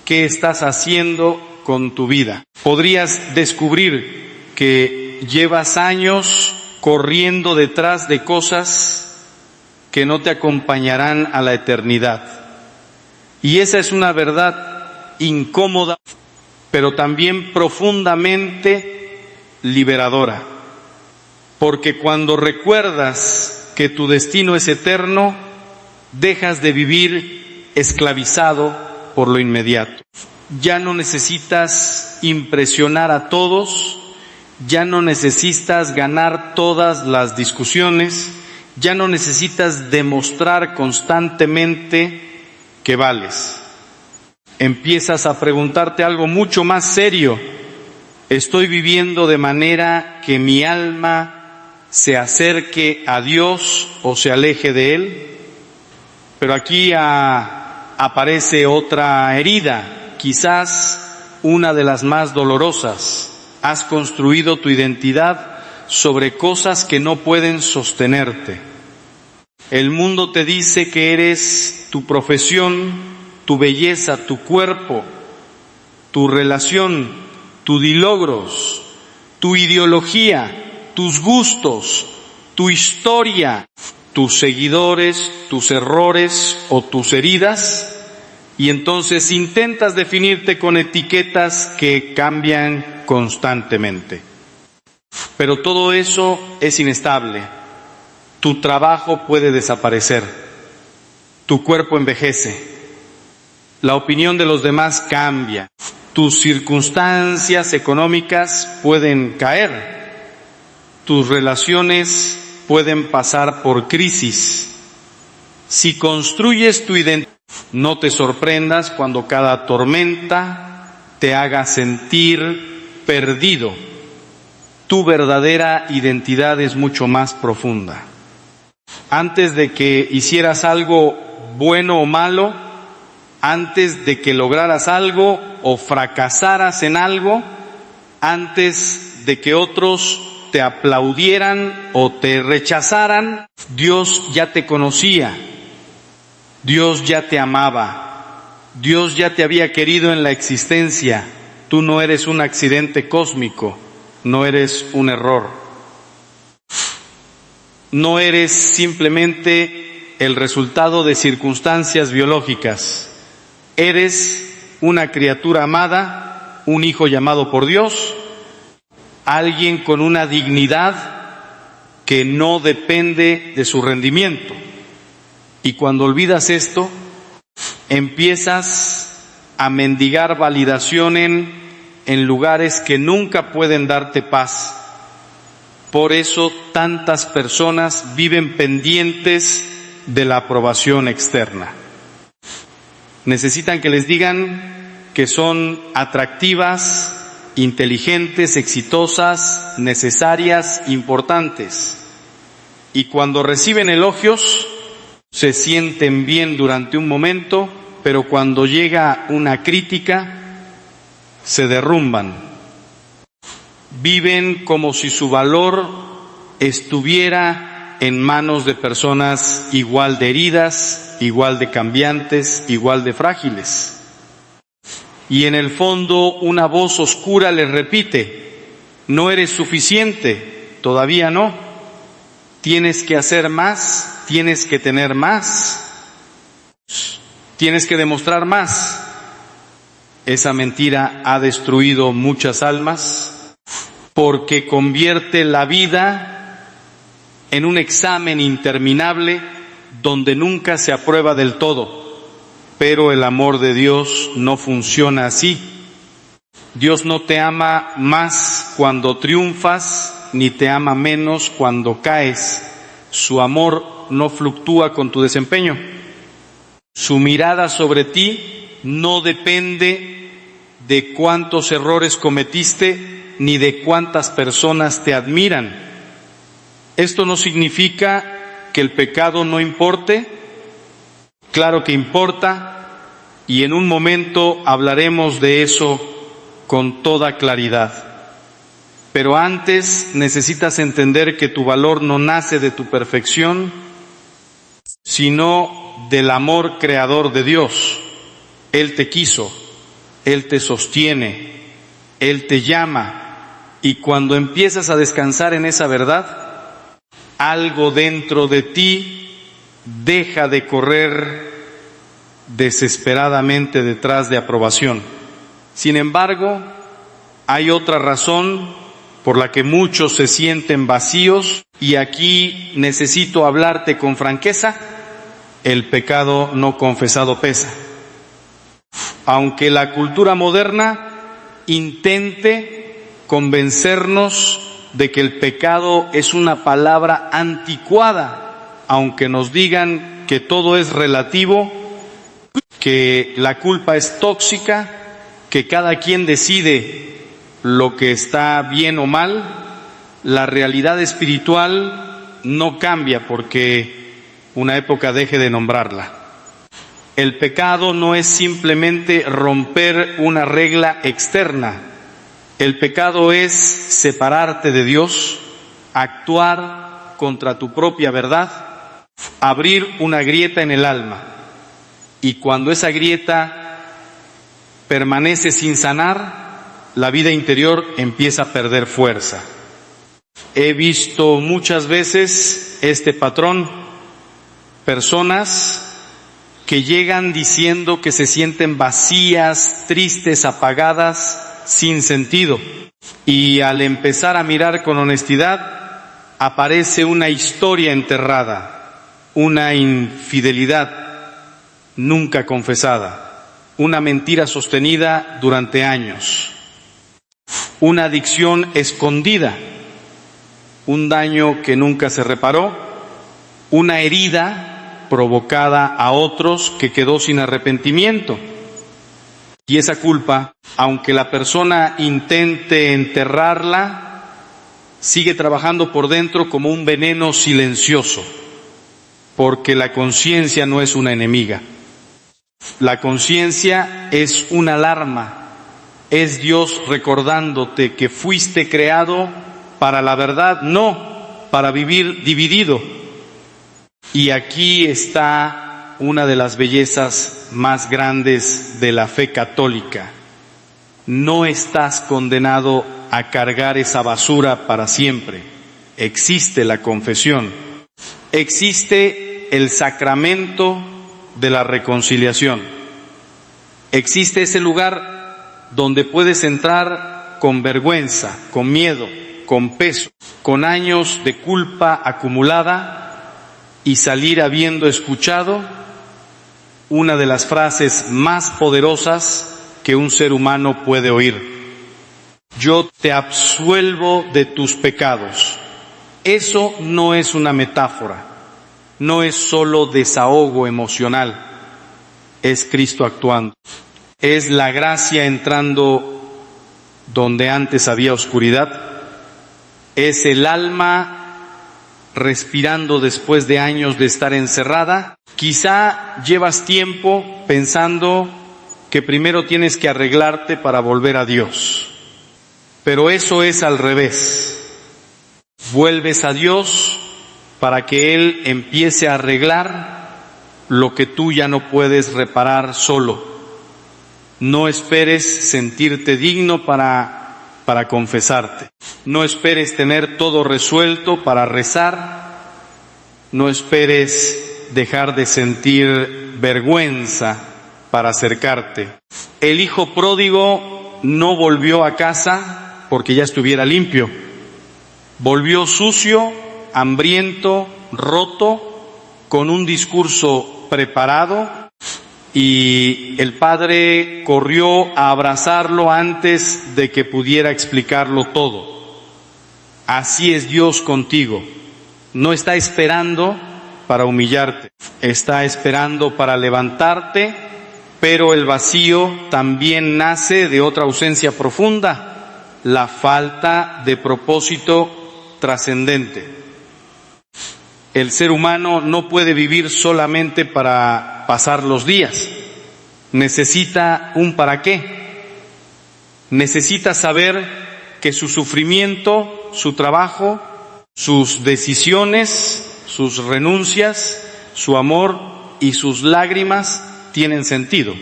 qué estás haciendo con tu vida. Podrías descubrir que llevas años corriendo detrás de cosas que no te acompañarán a la eternidad. Y esa es una verdad incómoda, pero también profundamente liberadora. Porque cuando recuerdas que tu destino es eterno, dejas de vivir esclavizado por lo inmediato. ya no necesitas impresionar a todos, ya no necesitas ganar todas las discusiones, ya no necesitas demostrar constantemente que vales. Empiezas a preguntarte algo mucho más serio. ¿Estoy viviendo de manera que mi alma se acerque a Dios o se aleje de Él? Pero aquí aparece otra herida, quizás una de las más dolorosas. Has construido tu identidad sobre cosas que no pueden sostenerte. El mundo te dice que eres tu profesión, tu belleza, tu cuerpo, tu relación, tus logros, tu ideología, tus gustos, tu historia, tus seguidores, tus errores o tus heridas, y entonces intentas definirte con etiquetas que cambian constantemente. Pero todo eso es inestable. Tu trabajo puede desaparecer, tu cuerpo envejece, la opinión de los demás cambia, tus circunstancias económicas pueden caer, tus relaciones pueden pasar por crisis. Si construyes tu identidad, no te sorprendas cuando cada tormenta te haga sentir perdido. Tu verdadera identidad es mucho más profunda. Antes de que hicieras algo bueno o malo, antes de que lograras algo o fracasaras en algo, antes de que otros te aplaudieran o te rechazaran, Dios ya te conocía, Dios ya te amaba, Dios ya te había querido en la existencia. Tú no eres un accidente cósmico, no eres un error, no eres simplemente el resultado de circunstancias biológicas. Eres una criatura amada, un hijo llamado por Dios, alguien con una dignidad que no depende de su rendimiento. Y cuando olvidas esto, empiezas a mendigar validación en lugares que nunca pueden darte paz. Por eso tantas personas viven pendientes de la aprobación externa. Necesitan que les digan que son atractivas, inteligentes, exitosas, necesarias, importantes. Y cuando reciben elogios, se sienten bien durante un momento, pero cuando llega una crítica, se derrumban. Viven como si su valor estuviera en manos de personas igual de heridas, igual de cambiantes, igual de frágiles. Y en el fondo una voz oscura les repite: no eres suficiente, todavía no, tienes que hacer más, tienes que tener más, tienes que demostrar más. Esa mentira ha destruido muchas almas porque convierte la vida en un examen interminable donde nunca se aprueba del todo. Pero el amor de Dios no funciona así. Dios no te ama más cuando triunfas, ni te ama menos cuando caes. Su amor no fluctúa con tu desempeño. Su mirada sobre ti no depende de cuántos errores cometiste, ni de cuántas personas te admiran. Esto no significa que el pecado no importe. Claro que importa, y en un momento hablaremos de eso con toda claridad. Pero antes necesitas entender que tu valor no nace de tu perfección, sino del amor creador de Dios. Él te quiso, Él te sostiene, Él te llama, y cuando empiezas a descansar en esa verdad, algo dentro de ti deja de correr desesperadamente detrás de aprobación. Sin embargo, hay otra razón por la que muchos se sienten vacíos, y aquí necesito hablarte con franqueza: el pecado no confesado pesa. aunque la cultura moderna intente convencernos de que el pecado es una palabra anticuada, aunque nos digan que todo es relativo, que la culpa es tóxica, que cada quien decide lo que está bien o mal, la realidad espiritual no cambia porque una época deje de nombrarla. El pecado no es simplemente romper una regla externa. El pecado es separarte de Dios, actuar contra tu propia verdad, abrir una grieta en el alma. Y cuando esa grieta permanece sin sanar, la vida interior empieza a perder fuerza. He visto muchas veces este patrón, personas que llegan diciendo que se sienten vacías, tristes, apagadas, sin sentido. Y al empezar a mirar con honestidad, aparece una historia enterrada, una infidelidad nunca confesada, una mentira sostenida durante años, una adicción escondida, un daño que nunca se reparó, una herida provocada a otros que quedó sin arrepentimiento. Y esa culpa, aunque la persona intente enterrarla, sigue trabajando por dentro como un veneno silencioso, porque la conciencia no es una enemiga. La conciencia es una alarma, es Dios recordándote que fuiste creado para la verdad, no para vivir dividido. Y aquí está una de las bellezas más grandes de la fe católica. No estás condenado a cargar esa basura para siempre. Existe la confesión. Existe el sacramento de la reconciliación. Existe ese lugar donde puedes entrar con vergüenza, con miedo, con peso, con años de culpa acumulada, y salir habiendo escuchado una de las frases más poderosas que un ser humano puede oír: yo te absuelvo de tus pecados. Eso no es una metáfora, no es solo desahogo emocional, es Cristo actuando, es la gracia entrando donde antes había oscuridad, es el alma respirando después de años de estar encerrada. Quizá llevas tiempo pensando que primero tienes que arreglarte para volver a Dios, pero eso es al revés. Vuelves a Dios para que Él empiece a arreglar lo que tú ya no puedes reparar solo. No esperes sentirte digno para confesarte. No esperes tener todo resuelto para rezar. No esperes dejar de sentir vergüenza para acercarte. El hijo pródigo no volvió a casa porque ya estuviera limpio. Volvió sucio, hambriento, roto, con un discurso preparado, y el padre corrió a abrazarlo antes de que pudiera explicarlo todo. Así es Dios contigo. No está esperando para humillarte, está esperando para levantarte, pero el vacío también nace de otra ausencia profunda, la falta de propósito trascendente. El ser humano no puede vivir solamente para pasar los días. Necesita un para qué. Necesita saber que su sufrimiento, su trabajo, sus decisiones, sus renuncias, su amor y sus lágrimas tienen sentido.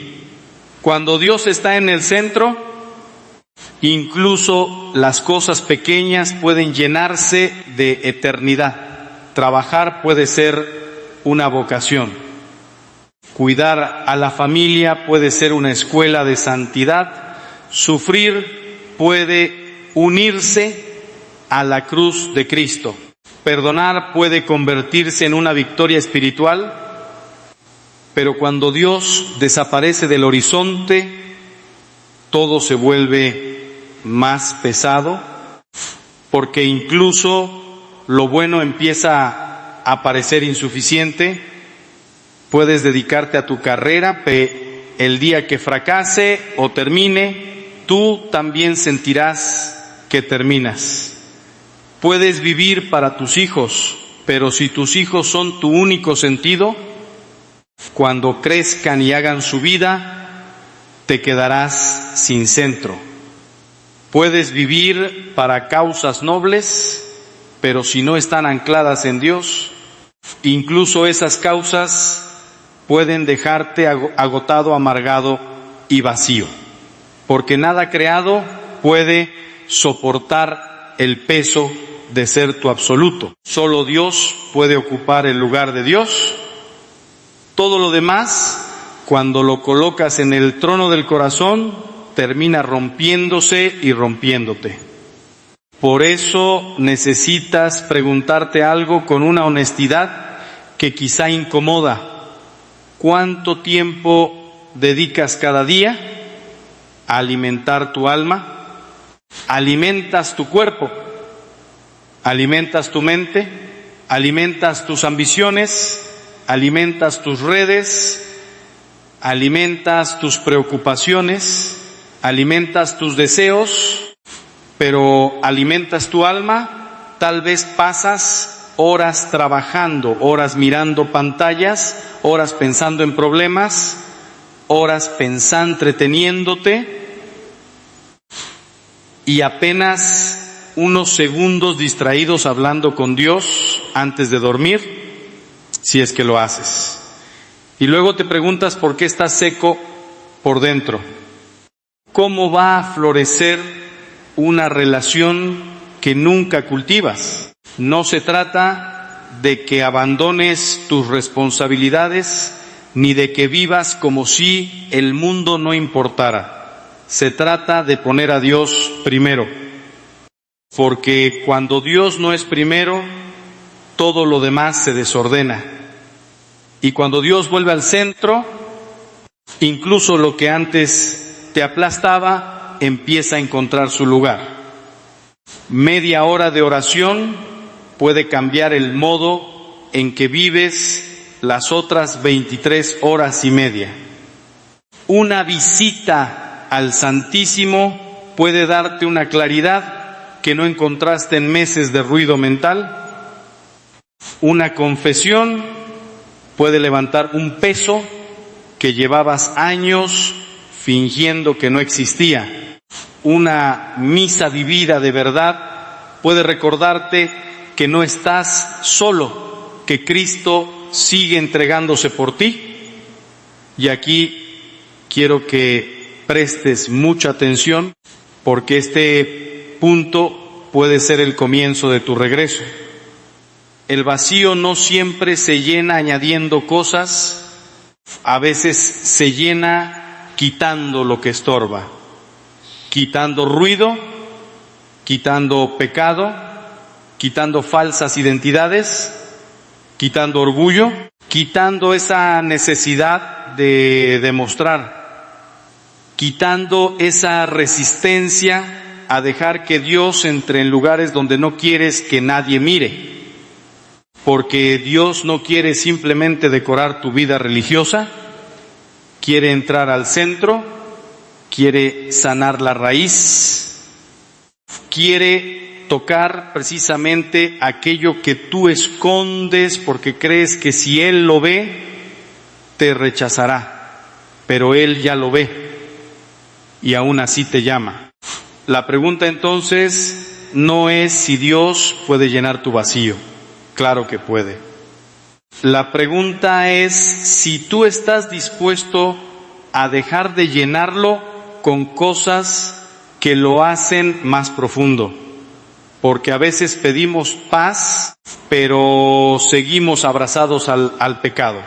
Cuando Dios está en el centro, incluso las cosas pequeñas pueden llenarse de eternidad. Trabajar puede ser una vocación. Cuidar a la familia puede ser una escuela de santidad. Sufrir puede unirse a la cruz de Cristo. Perdonar puede convertirse en una victoria espiritual. Pero cuando Dios desaparece del horizonte, todo se vuelve más pesado, porque incluso lo bueno empieza a parecer insuficiente. Puedes dedicarte a tu carrera, pero el día que fracase o termine, tú también sentirás que terminas. Puedes vivir para tus hijos, pero si tus hijos son tu único sentido, cuando crezcan y hagan su vida, te quedarás sin centro. Puedes vivir para causas nobles, pero si no están ancladas en Dios, incluso esas causas pueden dejarte agotado, amargado y vacío, porque nada creado puede soportar el peso de ser tu absoluto. Solo Dios puede ocupar el lugar de Dios. Todo lo demás, cuando lo colocas en el trono del corazón, termina rompiéndose y rompiéndote. Por eso necesitas preguntarte algo con una honestidad que quizá incomoda. ¿Cuánto tiempo dedicas cada día a alimentar tu alma? ¿Alimentas tu cuerpo? ¿Alimentas tu mente? ¿Alimentas tus ambiciones? ¿Alimentas tus redes? ¿Alimentas tus preocupaciones? ¿Alimentas tus deseos? ¿Pero alimentas tu alma? Tal vez pasas horas trabajando, horas mirando pantallas, horas pensando en problemas, horas entreteniéndote, y apenas unos segundos distraídos hablando con Dios antes de dormir, si es que lo haces. Y luego te preguntas por qué estás seco por dentro. ¿Cómo va a florecer una relación que nunca cultivas? No se trata de que abandones tus responsabilidades, ni de que vivas como si el mundo no importara. Se trata de poner a Dios primero, porque cuando Dios no es primero, todo lo demás se desordena. Y cuando Dios vuelve al centro, incluso lo que antes te aplastaba empieza a encontrar su lugar. Media hora de oración puede cambiar el modo en que vives las otras 23 horas y media. Una visita al Santísimo puede darte una claridad que no encontraste en meses de ruido mental. Una confesión puede levantar un peso que llevabas años fingiendo que no existía. Una misa vivida de verdad puede recordarte que no estás solo, que Cristo sigue entregándose por ti. Y aquí quiero que prestes mucha atención, porque este punto puede ser el comienzo de tu regreso. El vacío no siempre se llena añadiendo cosas, a veces se llena quitando lo que estorba, quitando ruido, quitando pecado, quitando falsas identidades, quitando orgullo, quitando esa necesidad de demostrar, quitando esa resistencia a dejar que Dios entre en lugares donde no quieres que nadie mire. Porque Dios no quiere simplemente decorar tu vida religiosa, quiere entrar al centro, quiere sanar la raíz, quiere tocar precisamente aquello que tú escondes porque crees que si Él lo ve, te rechazará, pero Él ya lo ve y aún así te llama. La pregunta entonces no es si Dios puede llenar tu vacío. Claro que puede. La pregunta es si tú estás dispuesto a dejar de llenarlo con cosas que lo hacen más profundo. Porque a veces pedimos paz, pero seguimos abrazados al pecado.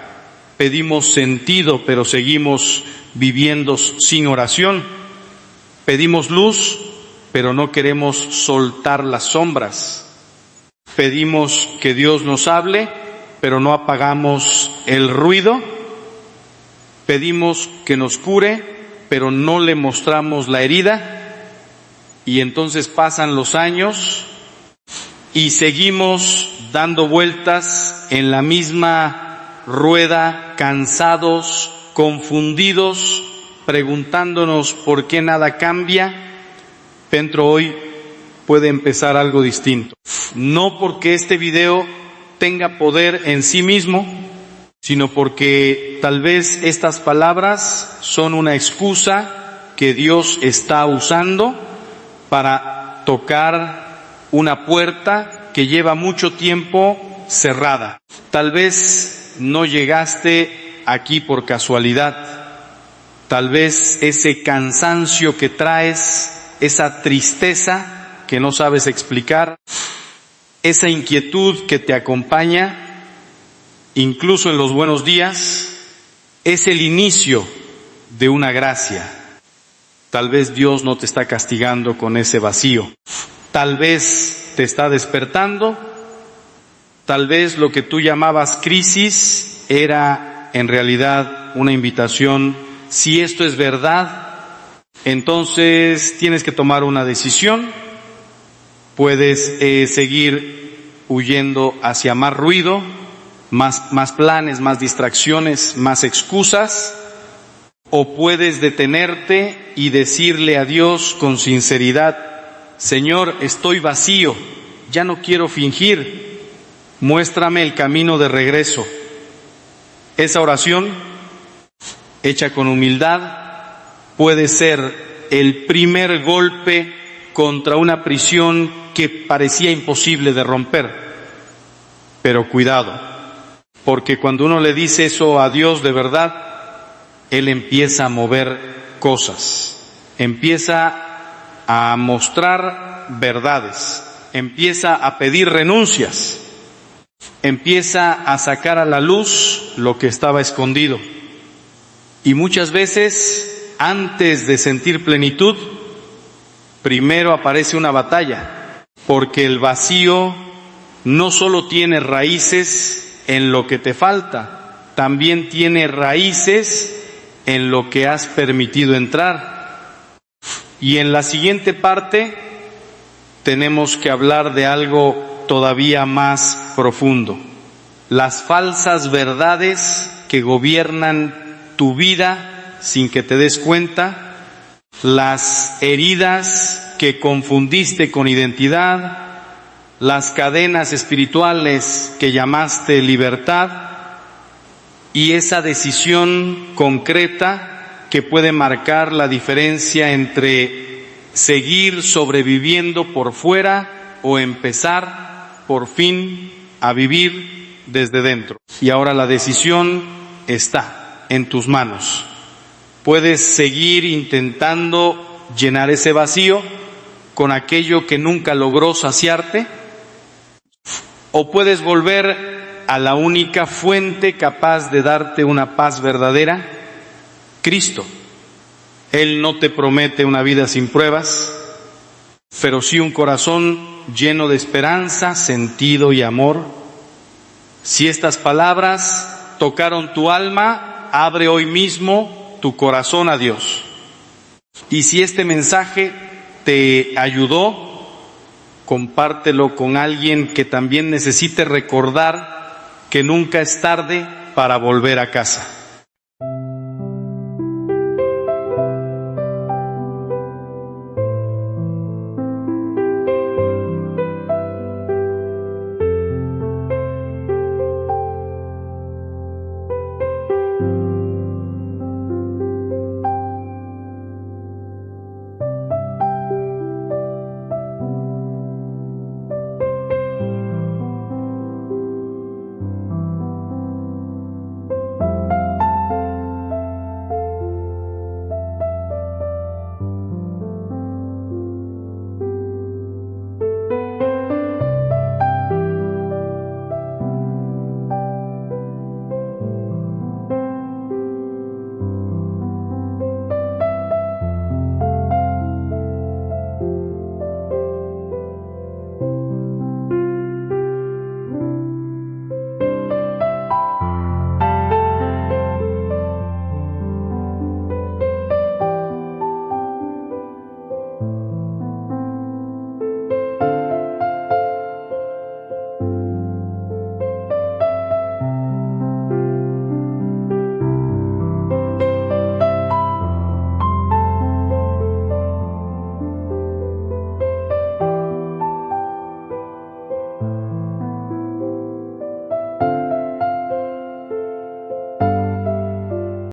Pedimos sentido, pero seguimos viviendo sin oración. Pedimos luz, pero no queremos soltar las sombras. Pedimos que Dios nos hable, pero no apagamos el ruido. pedimos que nos cure, pero no le mostramos la herida, y entonces pasan los años y seguimos dando vueltas en la misma rueda, cansados, confundidos, preguntándonos por qué nada cambia. Pero hoy puede empezar algo distinto. No porque este video tenga poder en sí mismo, sino porque tal vez estas palabras son una excusa que Dios está usando para tocar una puerta que lleva mucho tiempo cerrada. Tal vez no llegaste aquí por casualidad. Tal vez ese cansancio que traes, esa tristeza que no sabes explicar, esa inquietud que te acompaña, incluso en los buenos días, es el inicio de una gracia. Tal vez Dios no te está castigando con ese vacío. Tal vez te está despertando. Tal vez lo que tú llamabas crisis era en realidad una invitación. Si esto es verdad, entonces tienes que tomar una decisión. Puedes seguir huyendo hacia más ruido, más planes, más distracciones, más excusas, o puedes detenerte y decirle a Dios con sinceridad: Señor, estoy vacío, ya no quiero fingir, muéstrame el camino de regreso. Esa oración, hecha con humildad, puede ser el primer golpe contra una prisión que parecía imposible de romper. Pero cuidado, porque cuando uno le dice eso a Dios de verdad, Él empieza a mover cosas, empieza a mostrar verdades, empieza a pedir renuncias, empieza a sacar a la luz lo que estaba escondido. Y muchas veces, antes de sentir plenitud, primero aparece una batalla, porque el vacío no solo tiene raíces en lo que te falta, también tiene raíces en lo que has permitido entrar. Y en la siguiente parte tenemos que hablar de algo todavía más profundo: las falsas verdades que gobiernan tu vida sin que te des cuenta, las heridas que confundiste con identidad, las cadenas espirituales que llamaste libertad, y esa decisión concreta que puede marcar la diferencia entre seguir sobreviviendo por fuera o empezar por fin a vivir desde dentro. Y ahora la decisión está en tus manos. Puedes seguir intentando llenar ese vacío con aquello que nunca logró saciarte, o puedes volver a la única fuente capaz de darte una paz verdadera: Cristo. Él no te promete una vida sin pruebas, pero sí un corazón lleno de esperanza, sentido y amor. Si estas palabras tocaron tu alma, abre hoy mismo tu corazón a Dios. Y si este mensaje te ayudó, compártelo con alguien que también necesite recordar que nunca es tarde para volver a casa.